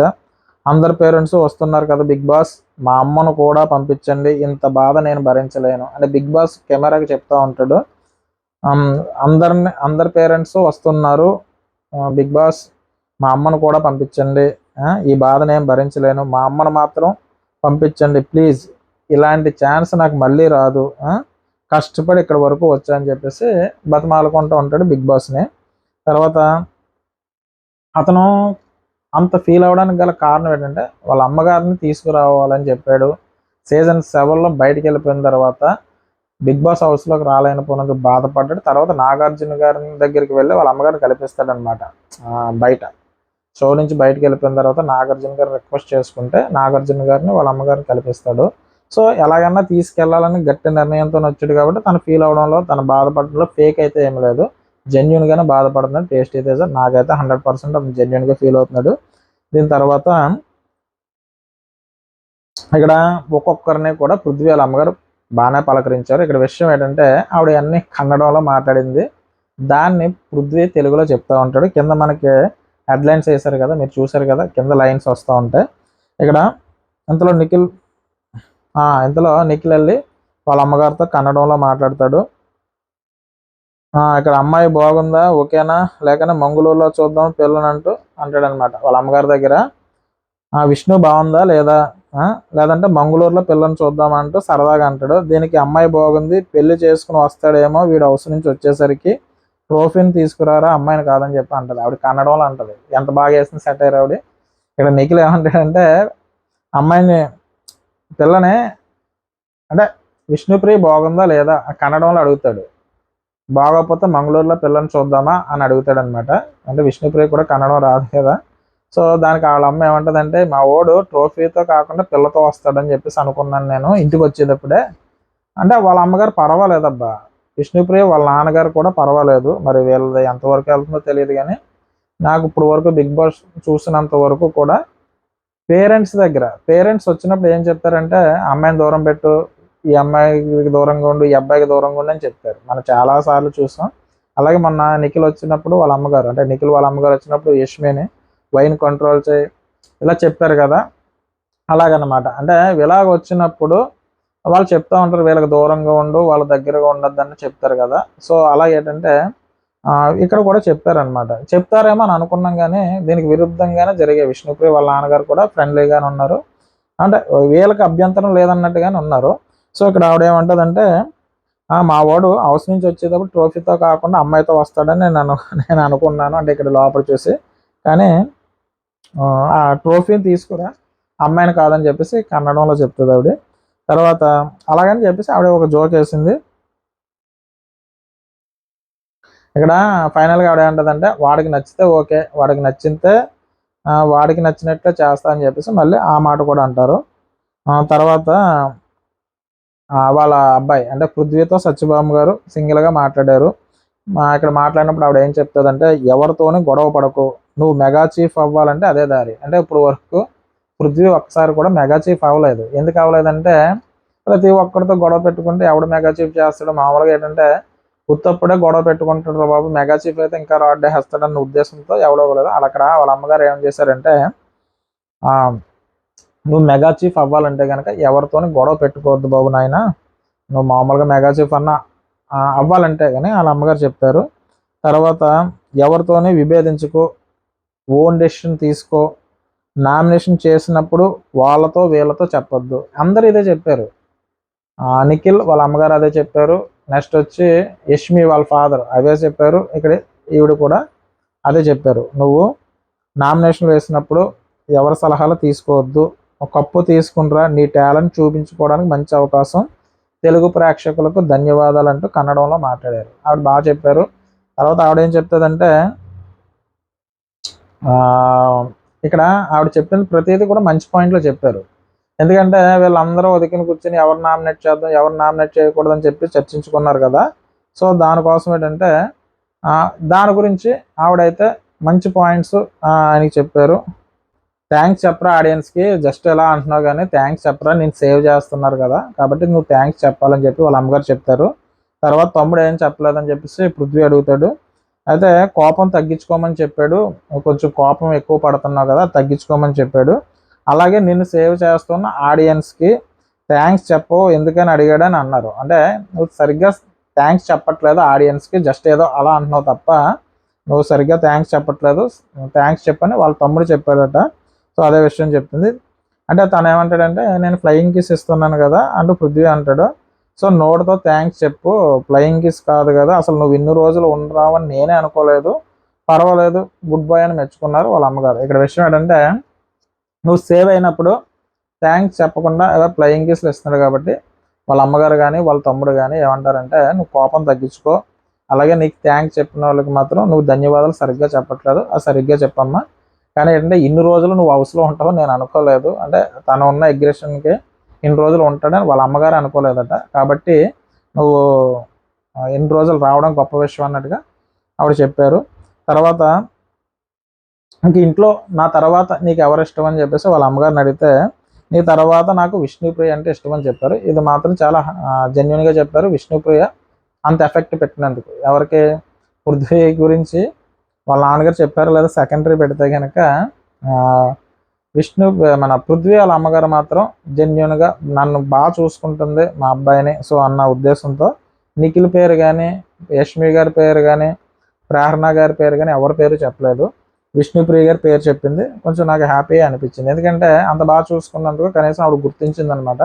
అందరి పేరెంట్స్ వస్తున్నారు కదా బిగ్ బాస్, మా అమ్మను కూడా పంపించండి, ఇంత బాధ నేను భరించలేను అంటే బిగ్ బాస్ కెమెరాకి చెప్తా ఉంటాడు. అందరి పేరెంట్స్ వస్తున్నారు బిగ్ బాస్, మా అమ్మను కూడా పంపించండి, ఈ బాధ నేను భరించలేను, మా అమ్మను మాత్రం పంపించండి ప్లీజ్, ఇలాంటి ఛాన్స్ నాకు మళ్ళీ రాదు, కష్టపడి ఇక్కడ వరకు వచ్చా అని చెప్పేసి బతిమాలుకుంటూ ఉంటాడు బిగ్ బాస్ని. తర్వాత అతను అంత ఫీల్ అవ్వడానికి గల కారణం ఏంటంటే, వాళ్ళ అమ్మగారిని తీసుకురావాలని చెప్పాడు. సీజన్ 7లో బయటికి వెళ్ళిపోయిన తర్వాత బిగ్ బాస్ హౌస్లోకి రాలేకపోయినందుకు బాధపడ్డాడు. తర్వాత నాగార్జున గారి దగ్గరికి వెళ్ళి వాళ్ళ అమ్మగారిని కల్పిస్తాడనమాట. బయట షో నుంచి బయటకు వెళ్ళిపోయిన తర్వాత నాగార్జున గారు రిక్వెస్ట్ చేసుకుంటే నాగార్జున గారిని వాళ్ళ అమ్మగారిని కల్పిస్తాడు. సో ఎలాగన్నా తీసుకెళ్లాలని గట్టి నిర్ణయంతో వచ్చాడు కాబట్టి తను ఫీల్ అవడంలో, తను బాధపడడంలో ఫేక్ అయితే ఏం లేదు, జెన్యున్గానే బాధపడుతున్నాడు టేస్టీ తేజ. నాకైతే 100% జెన్యున్గా ఫీల్ అవుతున్నాడు. దీని తర్వాత ఇక్కడ ఒక్కొక్కరిని కూడా పృథ్వీ వాళ్ళ అమ్మగారు బాగానే పలకరించారు. ఇక్కడ విషయం ఏంటంటే, ఆవిడ అన్ని కన్నడంలో మాట్లాడింది, దాన్ని పృథ్వీ తెలుగులో చెప్తా ఉంటాడు. కింద మనకి హెడ్లైన్స్ వేశారు కదా, మీరు చూసారు కదా, కింద లైన్స్ వస్తూ ఉంటాయి. ఇక్కడ ఇంతలో నిఖిల్ వెళ్ళి వాళ్ళ అమ్మగారితో కన్నడంలో మాట్లాడతాడు. ఇక్కడ అమ్మాయి బాగుందా, ఓకేనా, లేకనే మంగళూరులో చూద్దాం పిల్లని అంటాడనమాట వాళ్ళ అమ్మగారి దగ్గర. విష్ణు బాగుందా లేదా, లేదంటే మంగళూరులో పిల్లని చూద్దామంటూ సరదాగా అంటాడు. దీనికి అమ్మాయి బాగుంది, పెళ్లి చేసుకుని వస్తాడేమో వీడు హౌస్ నుంచి వచ్చేసరికి, ట్రోఫీని తీసుకురారా అమ్మాయిని కాదని చెప్పి అంటది. ఆవిడ కన్నడంలో అంటది. ఎంత బాగా వేసింది సెటైర్ ఆవిడ. ఇక్కడ నిఖిల్ ఏమంటాడంటే, అమ్మాయిని పిల్లని అంటే విష్ణుప్రియ బాగుందా లేదా కన్నడంలో అడుగుతాడు. బాగోకపోతే మంగళూరులో పిల్లని చూద్దామా అని అడుగుతాడు అనమాట. అంటే విష్ణుప్రియ కూడా కన్నడం రాదు కదా. సో దానికి వాళ్ళ అమ్మ ఏమంటదంటే, మా ఓడు ట్రోఫీతో కాకుండా పిల్లతో వస్తాడని చెప్పేసి అనుకున్నాను నేను ఇంటికి వచ్చేటప్పుడే. అంటే వాళ్ళ అమ్మగారు పర్వాలేదబ్బా, విష్ణుప్రియ వాళ్ళ నాన్నగారు కూడా పర్వాలేదు. మరి వీళ్ళది ఎంతవరకు వెళ్తుందో తెలియదు కానీ నాకు ఇప్పుడు వరకు బిగ్ బాస్ చూసినంత వరకు కూడా పేరెంట్స్ వచ్చినప్పుడు ఏం చెప్తారంటే, అమ్మాయిని దూరం పెట్టు, ఈ అమ్మాయికి దూరంగా ఉండు, ఈ అబ్బాయికి దూరంగా ఉండు అని చెప్తారు. మనం చాలా సార్లు చూసాం. అలాగే మొన్న నిఖిల్ వచ్చినప్పుడు వాళ్ళ అమ్మగారు, అంటే నిఖిల్ వాళ్ళ అమ్మగారు వచ్చినప్పుడు యష్మిని వైన్ కంట్రోల్ చేయి ఇలా చెప్పారు కదా. అలాగనమాట. అంటే ఇలాగ వచ్చినప్పుడు వాళ్ళు చెప్తా ఉంటారు, వీళ్ళకి దూరంగా ఉండు, వాళ్ళ దగ్గరగా ఉండొద్దని చెప్తారు కదా. సో అలాగేంటంటే ఇక్కడ కూడా చెప్పారనమాట. చెప్తారేమో అని అనుకున్నాం కానీ దీనికి విరుద్ధంగానే జరిగే. విష్ణుప్రియ వాళ్ళ నాన్నగారు కూడా ఫ్రెండ్లీగానే ఉన్నారు, అంటే వీళ్ళకి అభ్యంతరం లేదన్నట్టుగానే ఉన్నారు. సో ఇక్కడ ఆవిడ ఏమంటదంటే, మా వాడు హౌస్ నుంచి వచ్చేటప్పుడు ట్రోఫీతో కాకుండా అమ్మాయితో వస్తాడని నేను అనుకున్నాను, అంటే ఇక్కడ లోపల చూసి. కానీ ఆ ట్రోఫీని తీసుకురా, అమ్మాయిని కాదని చెప్పేసి కన్నడంలో చెప్తుంది ఆవిడ. తర్వాత అలాగని చెప్పేసి ఆవిడ ఒక జోక్ వేసింది. ఇక్కడ ఫైనల్గా ఆవిడ ఏమంటదంటే, వాడికి నచ్చితే ఓకే, వాడికి నచ్చితే వాడికి నచ్చినట్లే చేస్తా అని చెప్పేసి మళ్ళీ ఆ మాట కూడా అంటారు. తర్వాత వాళ్ళ అబ్బాయి అంటే పృథ్వీతో సత్యభామ గారు సింగిల్గా మాట్లాడారు. ఇక్కడ మాట్లాడినప్పుడు ఆవిడ ఏం చెప్తుందంటే, ఎవరితోని గొడవ పడకు, నువ్వు మెగా చీఫ్ అవ్వాలంటే అదే దారి. అంటే ఇప్పుడు వరకు పృథ్వీ ఒక్కసారి కూడా మెగా చీఫ్ అవ్వలేదు. ఎందుకు అవ్వలేదంటే, ప్రతి ఒక్కరితో గొడవ పెట్టుకుంటే ఎవడు మెగా చీఫ్ చేస్తాడు. మామూలుగా ఏంటంటే ఉత్తప్పుడే గొడవ పెట్టుకుంటాడు బాబు, మెగా చీఫ్ అయితే ఇంకా రాడ్డేస్తాడన్న ఉద్దేశంతో ఎవడవ్వలేదు. అక్కడ వాళ్ళ అమ్మగారు ఏం చేశారంటే, నువ్వు మెగా చీఫ్ అవ్వాలంటే కనుక ఎవరితోని గొడవ పెట్టుకోవద్దు బాబు నాయన, నువ్వు మామూలుగా మెగా చీఫ్ అన్న అవ్వాలంటే కానీ వాళ్ళ అమ్మగారు చెప్పారు. తర్వాత ఎవరితోని విభేదించుకో, ఓన్ డెసిషన్ తీసుకో, నామినేషన్ చేసినప్పుడు వాళ్ళతో వీళ్ళతో చెప్పొద్దు. అందరూ ఇదే చెప్పారు. నిఖిల్ వాళ్ళ అమ్మగారు అదే చెప్పారు. నెక్స్ట్ వచ్చి యష్మి వాళ్ళ ఫాదర్ అవే చెప్పారు. ఇక్కడ ఈవిడ కూడా అదే చెప్పారు. నువ్వు నామినేషన్ వేసినప్పుడు ఎవరి సలహాలు తీసుకోవద్దు, ఒక కప్పు తీసుకునిరా, నీ టాలెంట్ చూపించుకోవడానికి మంచి అవకాశం, తెలుగు ప్రేక్షకులకు ధన్యవాదాలు అంటూ కన్నడంలో మాట్లాడారు. ఆవిడ బాగా చెప్పారు. తర్వాత ఆవిడ ఏం చెప్తుందంటే, ఇక్కడ ఆవిడ చెప్పిన ప్రతిదీ కూడా మంచి పాయింట్లో చెప్పారు. ఎందుకంటే వీళ్ళందరూ ఒదికిన కూర్చొని ఎవరు నామినేట్ చేద్దాం, ఎవరు నామినేట్ చేయకూడదని చెప్పి చర్చించుకున్నారు కదా. సో దానికోసం ఏంటంటే దాని గురించి ఆవిడైతే మంచి పాయింట్స్ ఆయనకి చెప్పారు. థ్యాంక్స్ చెప్పరా ఆడియన్స్కి, జస్ట్ ఎలా అంటున్నావు కానీ థ్యాంక్స్ చెప్పరా, నేను సేవ్ చేస్తున్నారు కదా కాబట్టి నువ్వు థ్యాంక్స్ చెప్పాలని చెప్పి వాళ్ళ అమ్మగారు చెప్తారు. తర్వాత తమ్ముడు ఏం చెప్పలేదని చెప్పేసి పృథ్వీ అడుగుతాడు. అయితే కోపం తగ్గించుకోమని చెప్పాడు, కొంచెం కోపం ఎక్కువ పడుతున్నావు కదా తగ్గించుకోమని చెప్పాడు. అలాగే నిన్ను సేవ్ చేస్తున్న ఆడియన్స్కి థ్యాంక్స్ చెప్పు ఎందుకని అడిగాడని అన్నారు. అంటే నువ్వు సరిగ్గా థ్యాంక్స్ చెప్పట్లేదు ఆడియన్స్కి, జస్ట్ ఏదో అలా అంటున్నావు తప్ప నువ్వు సరిగ్గా థ్యాంక్స్ చెప్పట్లేదు, థ్యాంక్స్ చెప్పని వాళ్ళ తమ్ముడు చెప్పాడట. సో అదే విషయం చెప్తుంది. అంటే తను ఏమంటాడంటే, నేను ఫ్లయింగ్ కిస్ ఇస్తున్నాను కదా అంటూ పృథ్వీ అంటాడు. సో నోటితో థ్యాంక్స్ చెప్పు, ఫ్లయింగ్ కిస్ కాదు కదా, అసలు నువ్వు ఇన్ని రోజులు ఉండరావని నేనే అనుకోలేదు, పర్వాలేదు గుడ్ బాయ్ అని మెచ్చుకున్నారు వాళ్ళ అమ్మగారు. ఇక్కడ విషయం ఏంటంటే, నువ్వు సేవ్ అయినప్పుడు థ్యాంక్స్ చెప్పకుండా ఏదో ఫ్లయింగ్ కిస్లు ఇస్తున్నాడు కాబట్టి వాళ్ళ అమ్మగారు కానీ వాళ్ళ తమ్ముడు కానీ ఏమంటారంటే, నువ్వు కోపం తగ్గించుకో, అలాగే నీకు థ్యాంక్స్ చెప్పిన వాళ్ళకి మాత్రం నువ్వు ధన్యవాదాలు సరిగ్గా చెప్పట్లేదు, అది సరిగ్గా చెప్పమ్మా. కానీ ఏంటంటే ఇన్ని రోజులు నువ్వు హౌస్లో ఉంటావు నేను అనుకోలేదు, అంటే తను ఉన్న అగ్రెషన్కి ఇన్ని రోజులు ఉంటాడని వాళ్ళ అమ్మగారు అనుకోలేదట. కాబట్టి నువ్వు ఎన్ని రోజులు రావడం గొప్ప విషయం అన్నట్టుగా ఆవిడ చెప్పారు. తర్వాత ఇంక ఇంట్లో నా తర్వాత నీకు ఎవరు ఇష్టం అని చెప్పేసి వాళ్ళ అమ్మగారిని అడిగితే, నీ తర్వాత నాకు విష్ణుప్రియ అంటే ఇష్టం అని చెప్పారు. ఇది మాత్రం చాలా జెన్యున్గా చెప్పారు. విష్ణుప్రియ అంత ఎఫెక్ట్ పెట్టినందుకు ఎవరికి, పృథ్వీ గురించి వాళ్ళ నాన్నగారు చెప్పారు లేదా సెకండరీ పెడితే కనుక మన పృథ్వీ వాళ్ళ అమ్మగారు మాత్రం జెన్యున్గా నన్ను బాగా చూసుకుంటుంది మా అబ్బాయిని సో అన్న ఉద్దేశంతో నిఖిల్ పేరు కానీ, యష్మి గారి పేరు కానీ, ప్రేరణ గారి పేరు కానీ ఎవరి పేరు చెప్పలేదు, విష్ణుప్రియ గారి పేరు చెప్పింది. కొంచెం నాకు హ్యాపీ అనిపించింది, ఎందుకంటే అంత బాగా చూసుకున్నందుకు కనీసం ఆవిడ గుర్తించింది అనమాట.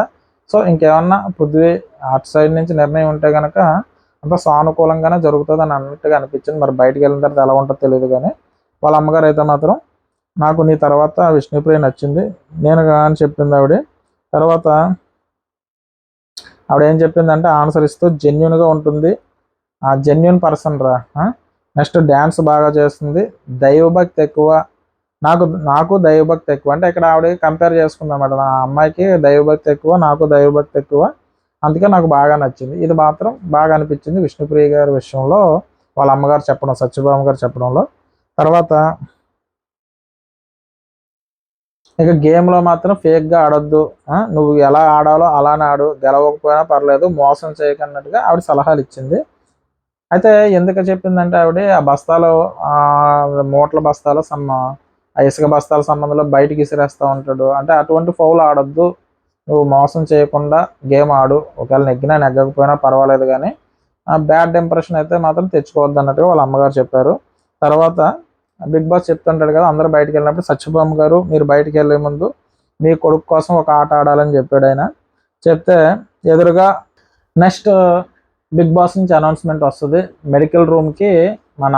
సో ఇంకేమన్నా పృథ్వీ అటు సైడ్ నుంచి నిర్ణయం ఉంటే కనుక అంత సానుకూలంగానే జరుగుతుంది అని అన్నట్టుగా అనిపించింది. మరి బయటకు వెళ్ళిన తర్వాత ఎలా ఉంటుందో తెలియదు, కానీ వాళ్ళ అమ్మగారు అయితే మాత్రం నాకు నీ తర్వాత విష్ణుప్రియ నచ్చింది నేను అని చెప్పింది ఆవిడ. తర్వాత ఆవిడ ఏం చెప్పిందంటే ఆన్సర్ ఇస్తూ జెన్యున్గా ఉంటుంది, ఆ జెన్యున్ పర్సన్ రా. నెక్స్ట్ డ్యాన్స్ బాగా చేస్తుంది, దైవభక్తి ఎక్కువ. నాకు నాకు దైవభక్తి ఎక్కువ అంటే ఇక్కడ ఆవిడ కంపేర్ చేసుకుందన్నమాట. నా అమ్మాయికి దైవభక్తి ఎక్కువ, నాకు దైవభక్తి ఎక్కువ, అందుకే నాకు బాగా నచ్చింది. ఇది మాత్రం బాగా అనిపించింది విష్ణుప్రియ గారి విషయంలో, వాళ్ళ అమ్మగారు చెప్పడం, సత్యభామ గారు చెప్పడంలో. తర్వాత ఇక గేమ్లో మాత్రం ఫేక్గా ఆడొద్దు, నువ్వు ఎలా ఆడాలో అలానే ఆడు, గెలవకపోయినా పర్లేదు, మోసం చేయకన్నట్టుగా ఆవిడ సలహాలు ఇచ్చింది. అయితే ఎందుకు చెప్పిందంటే ఆవిడ ఆ బస్తాలు, మూటల బస్తాలు ఆ ఇసుక బస్తాల సంబంధంలో బయటికి ఇసిరేస్తూ ఉంటాడు, అంటే అటువంటి ఫౌల్ ఆడొద్దు, నువ్వు మోసం చేయకుండా గేమ్ ఆడు, ఒకవేళ నెగ్గినా నెగ్గకపోయినా పర్వాలేదు కానీ బ్యాడ్ ఇంప్రెషన్ అయితే మాత్రం తెచ్చుకోవద్దు అన్నట్టుగా వాళ్ళ అమ్మగారు చెప్పారు. తర్వాత బిగ్ బాస్ చెప్తుంటాడు కదా, అందరూ బయటికి వెళ్ళినప్పుడు సత్యభామ గారు మీరు బయటికి వెళ్ళే ముందు మీ కొడుకు కోసం ఒక ఆట ఆడాలని చెప్పాడు ఆయన. చెప్తే ఎదురుగా నెక్స్ట్ బిగ్ బాస్ నుంచి అనౌన్స్మెంట్ వస్తుంది, మెడికల్ రూమ్కి మన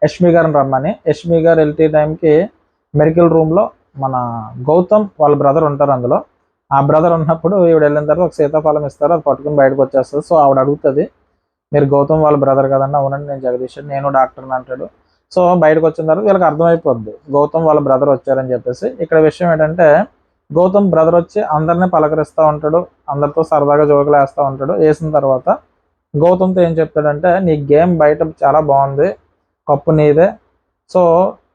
యష్మి గారిని రమ్మని. యష్మి గారు వెళ్తే టైంకి మెడికల్ రూమ్లో మన గౌతమ్ వాళ్ళ బ్రదర్ ఉంటారు అందులో. ఆ బ్రదర్ ఉన్నప్పుడు ఈవిడ వెళ్ళిన తర్వాత ఒక సీతాఫలం ఇస్తారు, అది పట్టుకుని బయటకు వచ్చేస్తుంది. సో ఆవిడ అడుగుతుంది, మీరు గౌతమ్ వాళ్ళ బ్రదర్ కదండి, అవునండి నేను జగదీష్, నేను డాక్టర్ని అంటాడు. సో బయటకు వచ్చిన తర్వాత వీళ్ళకి అర్థమైపోద్ది గౌతమ్ వాళ్ళ బ్రదర్ వచ్చారని చెప్పేసి. ఇక్కడ విషయం ఏంటంటే గౌతమ్ బ్రదర్ వచ్చి అందరినీ పలకరిస్తూ ఉంటాడు, అందరితో సరదాగా జోకులు వేస్తూ ఉంటాడు. వేసిన తర్వాత గౌతమ్తో ఏం చెప్తాడంటే, నీ గేమ్ బయట చాలా బాగుంది, కప్పు నీదే. సో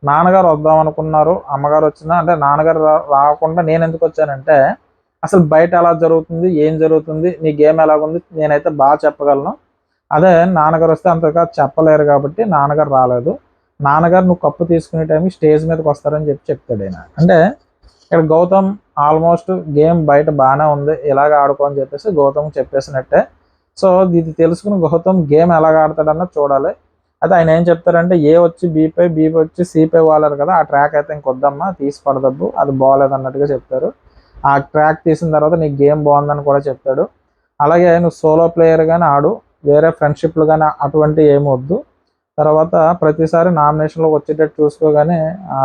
నాన్నగారు వద్దాం అనుకున్నారు, అమ్మగారు వచ్చినా అంటే నాన్నగారు రాకుండా నేను ఎందుకు వచ్చానంటే అసలు బయట ఎలా జరుగుతుంది, ఏం జరుగుతుంది, నీ గేమ్ ఎలాగుంది నేనైతే బాగా చెప్పగలను, అదే నాన్నగారు వస్తే అంతగా చెప్పలేరు కాబట్టి నాన్నగారు రాలేదు, నాన్నగారు నువ్వు కప్పు తీసుకునే టైంకి స్టేజ్ మీదకి వస్తారని చెప్తాడు ఆయన. అంటే ఇక్కడ గౌతమ్ ఆల్మోస్ట్ గేమ్ బయట బాగానే ఉంది, ఇలాగ ఆడుకో అని చెప్పేసి గౌతమ్ చెప్పేసినట్టే. సో ఇది తెలుసుకుని గౌతమ్ గేమ్ ఎలాగ ఆడతాడన్నది చూడాలి. అయితే ఆయన ఏం చెప్తారంటే ఏ వచ్చి బీపై, బీ వచ్చి సిపై వాలారు కదా, ఆ ట్రాక్ అయితే ఇంకొద్దమ్మా తీసి పడదబ్బు, అది బాగోలేదు అన్నట్టుగా చెప్తారు. ఆ ట్రాక్ తీసిన తర్వాత నీకు గేమ్ బాగుందని కూడా చెప్తాడు. అలాగే నువ్వు సోలో ప్లేయర్ కానీ ఆడు, వేరే ఫ్రెండ్షిప్లు కానీ అటువంటి ఏమి వద్దు. తర్వాత ప్రతిసారి నామినేషన్లో వచ్చేటట్టు చూసుకోగానే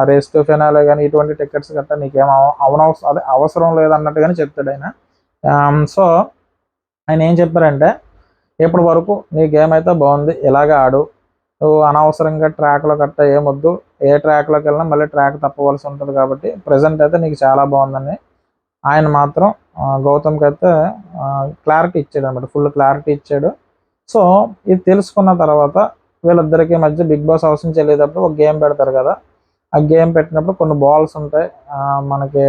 రేస్ టు ఫినాలే కానీ ఇటువంటి టికెట్స్ గట్టా నీకేం అదే అవసరం లేదన్నట్టుగానే చెప్తాడు ఆయన. సో ఆయన ఏం చెప్పారంటే ఇప్పటి వరకు నీ గేమ్ అయితే బాగుంది, ఇలాగే ఆడు, నువ్వు అనవసరంగా ట్రాక్లో గట్టా ఏమొద్దు, ఏ ట్రాక్లోకి వెళ్ళినా మళ్ళీ ట్రాక్ తప్పవలసి ఉంటుంది కాబట్టి ప్రజెంట్ అయితే నీకు చాలా బాగుందని ఆయన మాత్రం గౌతమ్కి అయితే క్లారిటీ ఇచ్చాడు అనమాట, ఫుల్ క్లారిటీ ఇచ్చాడు. సో ఇది తెలుసుకున్న తర్వాత వీళ్ళిద్దరికి మధ్య బిగ్ బాస్ హౌస్ నుంచి వెళ్ళేటప్పుడు ఒక గేమ్ పెడతారు కదా, ఆ గేమ్ పెట్టినప్పుడు కొన్ని బాల్స్ ఉంటాయి, మనకి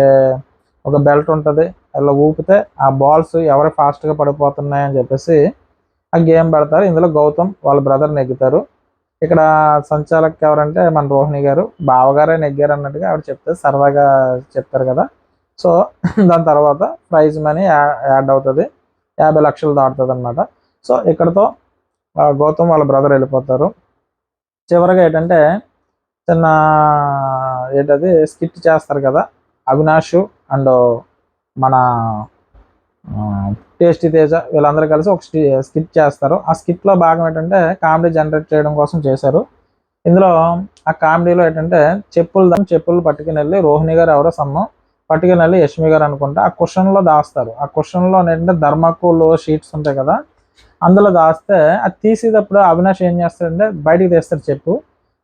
ఒక బెల్ట్ ఉంటుంది, ఇలా ఊపితే ఆ బాల్స్ ఎవరు ఫాస్ట్గా పడిపోతున్నాయని చెప్పేసి ఆ గేమ్ పెడతారు. ఇందులో గౌతమ్ వాళ్ళ బ్రదర్ నెగ్గుతారు. ఇక్కడ సంచాలక్ ఎవరంటే మన రోహిణి గారు, బావగారే నెగ్గారు అన్నట్టుగా ఆవిడ చెప్తారు, సరదాగా చెప్తారు కదా. సో దాని తర్వాత ప్రైజ్ మనీ యాడ్ అవుతుంది, 50 లక్షలు దాటుతుంది అనమాట. సో ఇక్కడతో గౌతమ్ వాళ్ళ బ్రదర్ వెళ్ళిపోతారు. చివరిగా ఏంటంటే చిన్న ఏంటది స్కిట్ చేస్తారు కదా, అవినాష్ అండ్ మన టేస్టీ తేజ వీళ్ళందరూ కలిసి ఒక స్కిట్ చేస్తారు. ఆ స్కిట్లో భాగం ఏంటంటే కామెడీ జనరేట్ చేయడం కోసం చేశారు. ఇందులో ఆ కామెడీలో ఏంటంటే చెప్పులు పట్టుకుని వెళ్ళి రోహిణి గారు ఎవరో సమ్మం పట్టుకుని వెళ్ళి యష్మి గారు అనుకుంటా ఆ కుషన్లో దాస్తారు. ఆ కుషన్లో ఏంటంటే ధర్మకోల్ షీట్స్ ఉంటాయి కదా, అందులో దాస్తే అది తీసేటప్పుడు అవినాష్ ఏం చేస్తాడంటే బయటికి తీస్తాడు, చెప్పు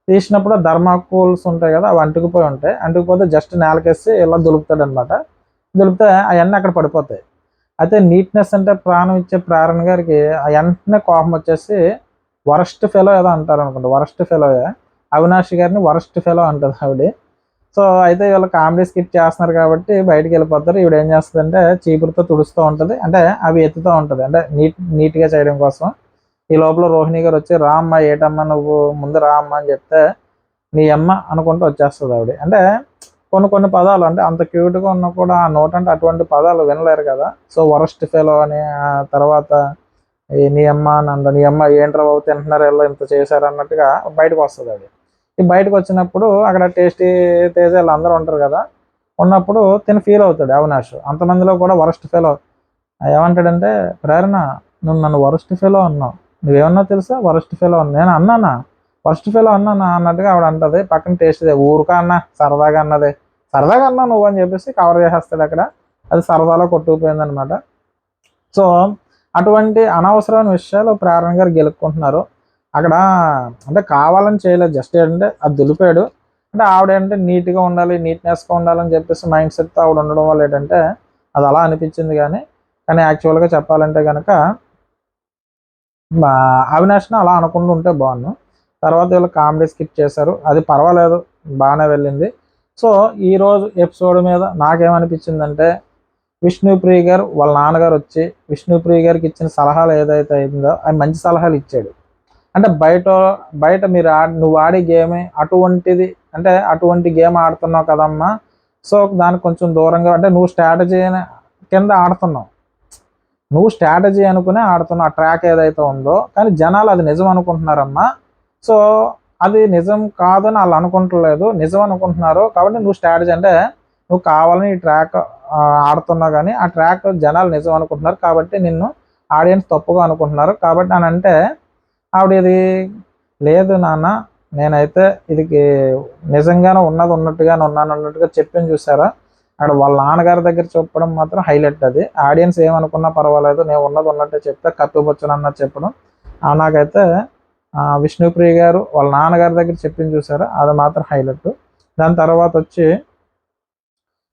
తీసినప్పుడు ధర్మాకోల్స్ ఉంటాయి కదా అవి అంటుకుపోయి ఉంటాయి, అంటుకుపోతే జస్ట్ నేలకేసి ఇలా దులుపుతాడు అనమాట. దులిపితే అవన్నీ అక్కడ పడిపోతాయి. అయితే నీట్నెస్ అంటే ప్రాణం ఇచ్చే ప్రేరణ గారికి ఆ వెంటనే కోపం వచ్చేసి వరస్ట్ ఫెలో ఏదో అంటారు అనుకుంటా, వరస్ట్ ఫెలోయే అవినాష్ గారిని వరస్ట్ ఫెలో అంటుంది ఆవిడ. సో అయితే వీళ్ళు కామెడీ స్కిట్ చేస్తున్నారు కాబట్టి బయటికి వెళ్ళిపోతారు. ఈవిడ ఏం చేస్తుందంటే చీపురుతో తుడుస్తూ ఉంటుంది, అంటే అవి ఎత్తుతూ ఉంటుంది, అంటే నీట్గా చేయడం కోసం. ఈ లోపల రోహిణి గారు వచ్చి రా అమ్మ, ఏటమ్మా నువ్వు ముందు రా అమ్మ అని చెప్తే నీ అమ్మ అనుకుంటూ వచ్చేస్తుంది ఆవిడ. అంటే కొన్ని పదాలు అంటే అంత క్యూట్గా ఉన్నా కూడా ఆ నోట్ అంటే అటువంటి పదాలు వినలేరు కదా. సో వరస్ట్ ఫెలో అని, తర్వాత నీ అమ్మ నంద, నీ అమ్మ ఏంట్రా బాబు తింటున్నారు ఎలా ఇంత చేశారు అన్నట్టుగా బయటకు వస్తుంది అది. ఈ బయటకు వచ్చినప్పుడు అక్కడ టేస్టీ తేజ అందరూ ఉంటారు కదా, ఉన్నప్పుడు తిని ఫీల్ అవుతాడు అవినాష్, అంతమందిలో కూడా వరస్ట్ ఫెలో ఏమంటాడంటే ప్రేరణ నువ్వు నన్ను వరస్ట్ ఫెలో అన్నావు, నువ్వేమన్నా తెలుసా వరస్ట్ ఫెలో అన్నా, నేను అన్నానా, ఫస్ట్ ఫెలో అన్నా అన్నట్టుగా ఆవిడ అంటది. పక్కన టేస్ట్ ఊరుకా అన్న సరదాగా అన్నది, సరదాగా అన్నా నువ్వు అని చెప్పేసి కవర్ చేసేస్తాడు అక్కడ. అది సరదాలో కొట్టుకుపోయింది అనమాట. సో అటువంటి అనవసరమైన విషయాలు ప్రేరణ గారు గెలుపుకుంటున్నారు అక్కడ. అంటే కావాలని చేయలేదు, జస్ట్ ఏంటంటే అది దులిపాడు. అంటే ఆవిడ ఏంటంటే నీట్గా ఉండాలి, నీట్నెస్గా ఉండాలని చెప్పేసి మైండ్ సెట్తో ఆవిడ ఉండడం వల్ల ఏంటంటే అది అలా అనిపించింది. కానీ యాక్చువల్గా చెప్పాలంటే కనుక అవినాష్ని అలా అనకుండా ఉంటే బాగున్నాను. తర్వాత వీళ్ళు కామెడీ స్కిప్ చేశారు, అది పర్వాలేదు, బాగానే వెళ్ళింది. సో ఈరోజు ఎపిసోడ్ మీద నాకేమనిపించిందంటే విష్ణుప్రియ గారు వాళ్ళ నాన్నగారు వచ్చి విష్ణుప్రియ గారికి ఇచ్చిన సలహాలు ఏదైతే అయిందో అవి మంచి సలహాలు ఇచ్చాడు. అంటే బయట మీరు నువ్వు ఆడే గేమే అటువంటిది, అంటే అటువంటి గేమ్ ఆడుతున్నావు కదమ్మా. సో దానికి కొంచెం దూరంగా, అంటే నువ్వు స్ట్రాటజీ కింద ఆడుతున్నావు, నువ్వు స్ట్రాటజీ అనుకునే ఆడుతున్నావు ఆ ట్రాక్ ఏదైతే ఉందో. కానీ జనాలు అది నిజం అనుకుంటున్నారమ్మా. సో అది నిజం కాదని వాళ్ళు అనుకుంటలేదు, నిజం అనుకుంటున్నారు. కాబట్టి నువ్వు స్ట్రాటజీ అంటే నువ్వు కావాలని ఈ ట్రాక్ ఆడుతున్నావు, కానీ ఆ ట్రాక్ జనాలు నిజం అనుకుంటున్నారు. కాబట్టి నిన్ను ఆడియన్స్ తప్పుగా అనుకుంటున్నారు. కాబట్టి అని అంటే ఆవిడ ఇది లేదు నాన్న, నేనైతే ఇది నిజంగానే ఉన్నట్టుగానే ఉన్నాను అన్నట్టుగా చెప్పింది చూసారా. అక్కడ వాళ్ళ నాన్నగారి దగ్గర చెప్పడం మాత్రం హైలైట్. అది ఆడియన్స్ ఏమనుకున్నా పర్వాలేదు, నేను ఉన్నట్టే చెప్తే కప్పిపుచ్చను అన్నది చెప్పడం. నాకైతే విష్ణుప్రియ గారు వాళ్ళ నాన్నగారి దగ్గర చెప్పింది చూసారా, అది మాత్రం హైలైట్. దాని తర్వాత వచ్చి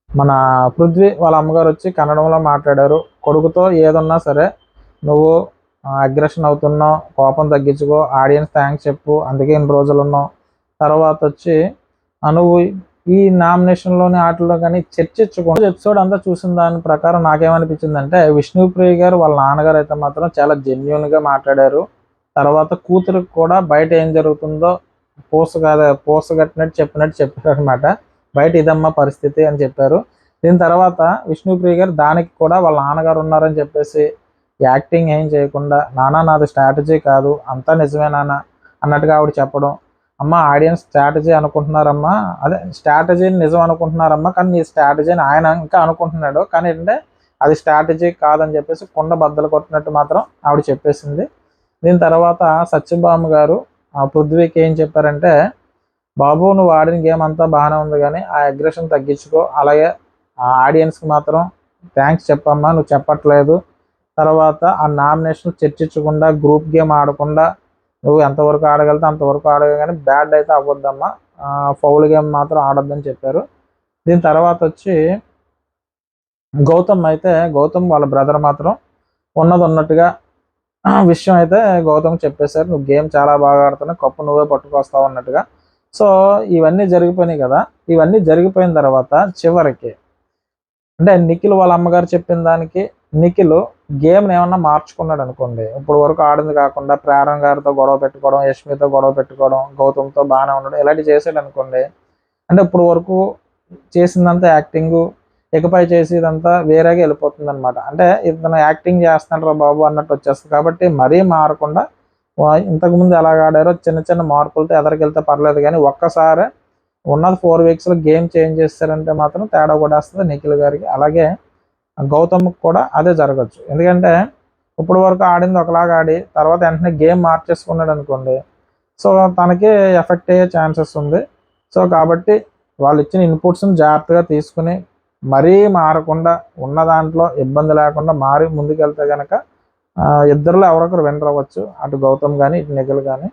మన పృథ్వీ వాళ్ళ అమ్మగారు వచ్చి కన్నడంలో మాట్లాడారు. కొడుకుతో ఏదన్నా సరే నువ్వు అగ్రెషన్ అవుతున్నావు, కోపం తగ్గించుకో, ఆడియన్స్ థ్యాంక్స్ చెప్పు, అందుకే ఇన్ని రోజులు ఉన్నావు. తర్వాత వచ్చి నువ్వు ఈ నామినేషన్లోని ఆటల్లో కానీ చర్చించుకుంటూ ఎపిసోడ్ అంతా చూసిన దాని ప్రకారం నాకేమనిపించిందంటే విష్ణుప్రియ గారు వాళ్ళ నాన్నగారు అయితే మాత్రం చాలా జెన్యున్గా మాట్లాడారు. తర్వాత కూతురికి కూడా బయట ఏం జరుగుతుందో పూసగట్టినట్టు చెప్పారు అనమాట. బయట ఇదమ్మా పరిస్థితి అని చెప్పారు. దీని తర్వాత విష్ణుప్రియ గారు దానికి కూడా వాళ్ళ నాన్నగారు ఉన్నారని చెప్పేసి యాక్టింగ్ ఏం చేయకుండా, నాన్న నాది స్ట్రాటజీ కాదు అంతా నిజమే నాన్న అన్నట్టుగా ఆవిడ చెప్పడం. అమ్మ ఆడియన్స్ స్ట్రాటజీ అనుకుంటున్నారమ్మా, అదే స్ట్రాటజీని నిజం అనుకుంటున్నారమ్మా, కానీ నీ స్ట్రాటజీని ఆయన ఇంకా అనుకుంటున్నాడు, కానీ ఏంటంటే అది స్ట్రాటజీ కాదని చెప్పేసి కుండ బద్దలు కొట్టినట్టు మాత్రం ఆవిడ చెప్పేసింది. దీని తర్వాత సత్యభామ గారు పృథ్వీకి ఏం చెప్పారంటే, బాబు నువ్వు ఆడిన గేమ్ అంతా బాగానే ఉంది, కానీ ఆ అగ్రెషన్ తగ్గించుకో, అలాగే ఆ ఆడియన్స్కి మాత్రం థ్యాంక్స్ చెప్పమ్మా, నువ్వు చెప్పట్లేదు. తర్వాత ఆ నామినేషన్ చర్చించకుండా గ్రూప్ గేమ్ ఆడకుండా నువ్వు ఎంతవరకు ఆడగలితే అంతవరకు ఆడగా, కానీ బ్యాడ్ అయితే అవ్వద్దమ్మా, ఫౌల్ గేమ్ మాత్రం ఆడొద్దని చెప్పారు. దీని తర్వాత వచ్చి గౌతమ్ వాళ్ళ బ్రదర్ మాత్రం ఉన్నట్టుగా విషయం అయితే గౌతమ్ చెప్పేశారు, నువ్వు గేమ్ చాలా బాగా ఆడుతున్నావు, కప్పు నువ్వే పట్టుకొస్తావు అన్నట్టుగా. సో ఇవన్నీ జరిగిపోయినాయి కదా. ఇవన్నీ జరిగిపోయిన తర్వాత చివరికి అంటే నిఖిల్ వాళ్ళ అమ్మగారు చెప్పిన దానికి నిఖిల్ గేమ్ని ఏమన్నా మార్చుకున్నాడు అనుకోండి, ఇప్పుడు వరకు ఆడింది కాకుండా ప్రేరణ గారితో గొడవ పెట్టుకోవడం, యష్మితో గొడవ పెట్టుకోవడం, గౌతమ్తో బాగానే ఉండడం, ఇలాంటి చేసాడు అనుకోండి. అంటే ఇప్పుడు వరకు చేసిందంతా యాక్టింగ్, ఇకపై చేసేదంతా వేరేగా వెళ్ళిపోతుంది అనమాట. అంటే ఇతను యాక్టింగ్ చేస్తున్నాడు బాబు అన్నట్టు వచ్చేస్తుంది. కాబట్టి మరీ మారకుండా ఇంతకుముందు ఎలాగ ఆడారో చిన్న చిన్న మార్పులతో ఎదరికెళ్తే పర్లేదు, కానీ ఒక్కసారి ఉన్నది 4 వీక్స్లో గేమ్ చేంజ్ చేస్తారంటే మాత్రం తేడా కూడా వస్తుంది నిఖిల్ గారికి. అలాగే గౌతమ్కి కూడా అదే జరగచ్చు. ఎందుకంటే ఇప్పుడు వరకు ఆడింది ఒకలాగా ఆడి తర్వాత వెంటనే గేమ్ మార్చేసుకున్నాడు అనుకోండి, సో తనకి ఎఫెక్ట్ అయ్యే ఛాన్సెస్ ఉంది. సో కాబట్టి వాళ్ళు ఇచ్చిన ఇన్పుట్స్ని జాగ్రత్తగా తీసుకుని మరీ మారకుండా ఉన్న దాంట్లో ఇబ్బంది లేకుండా మారి ముందుకెళ్తే కనుక ఇద్దరిలో ఎవరొకరు విన్నర్ అవ్వచ్చు, అటు గౌతమ్ కానీ ఇటు నిఖిల్ కానీ.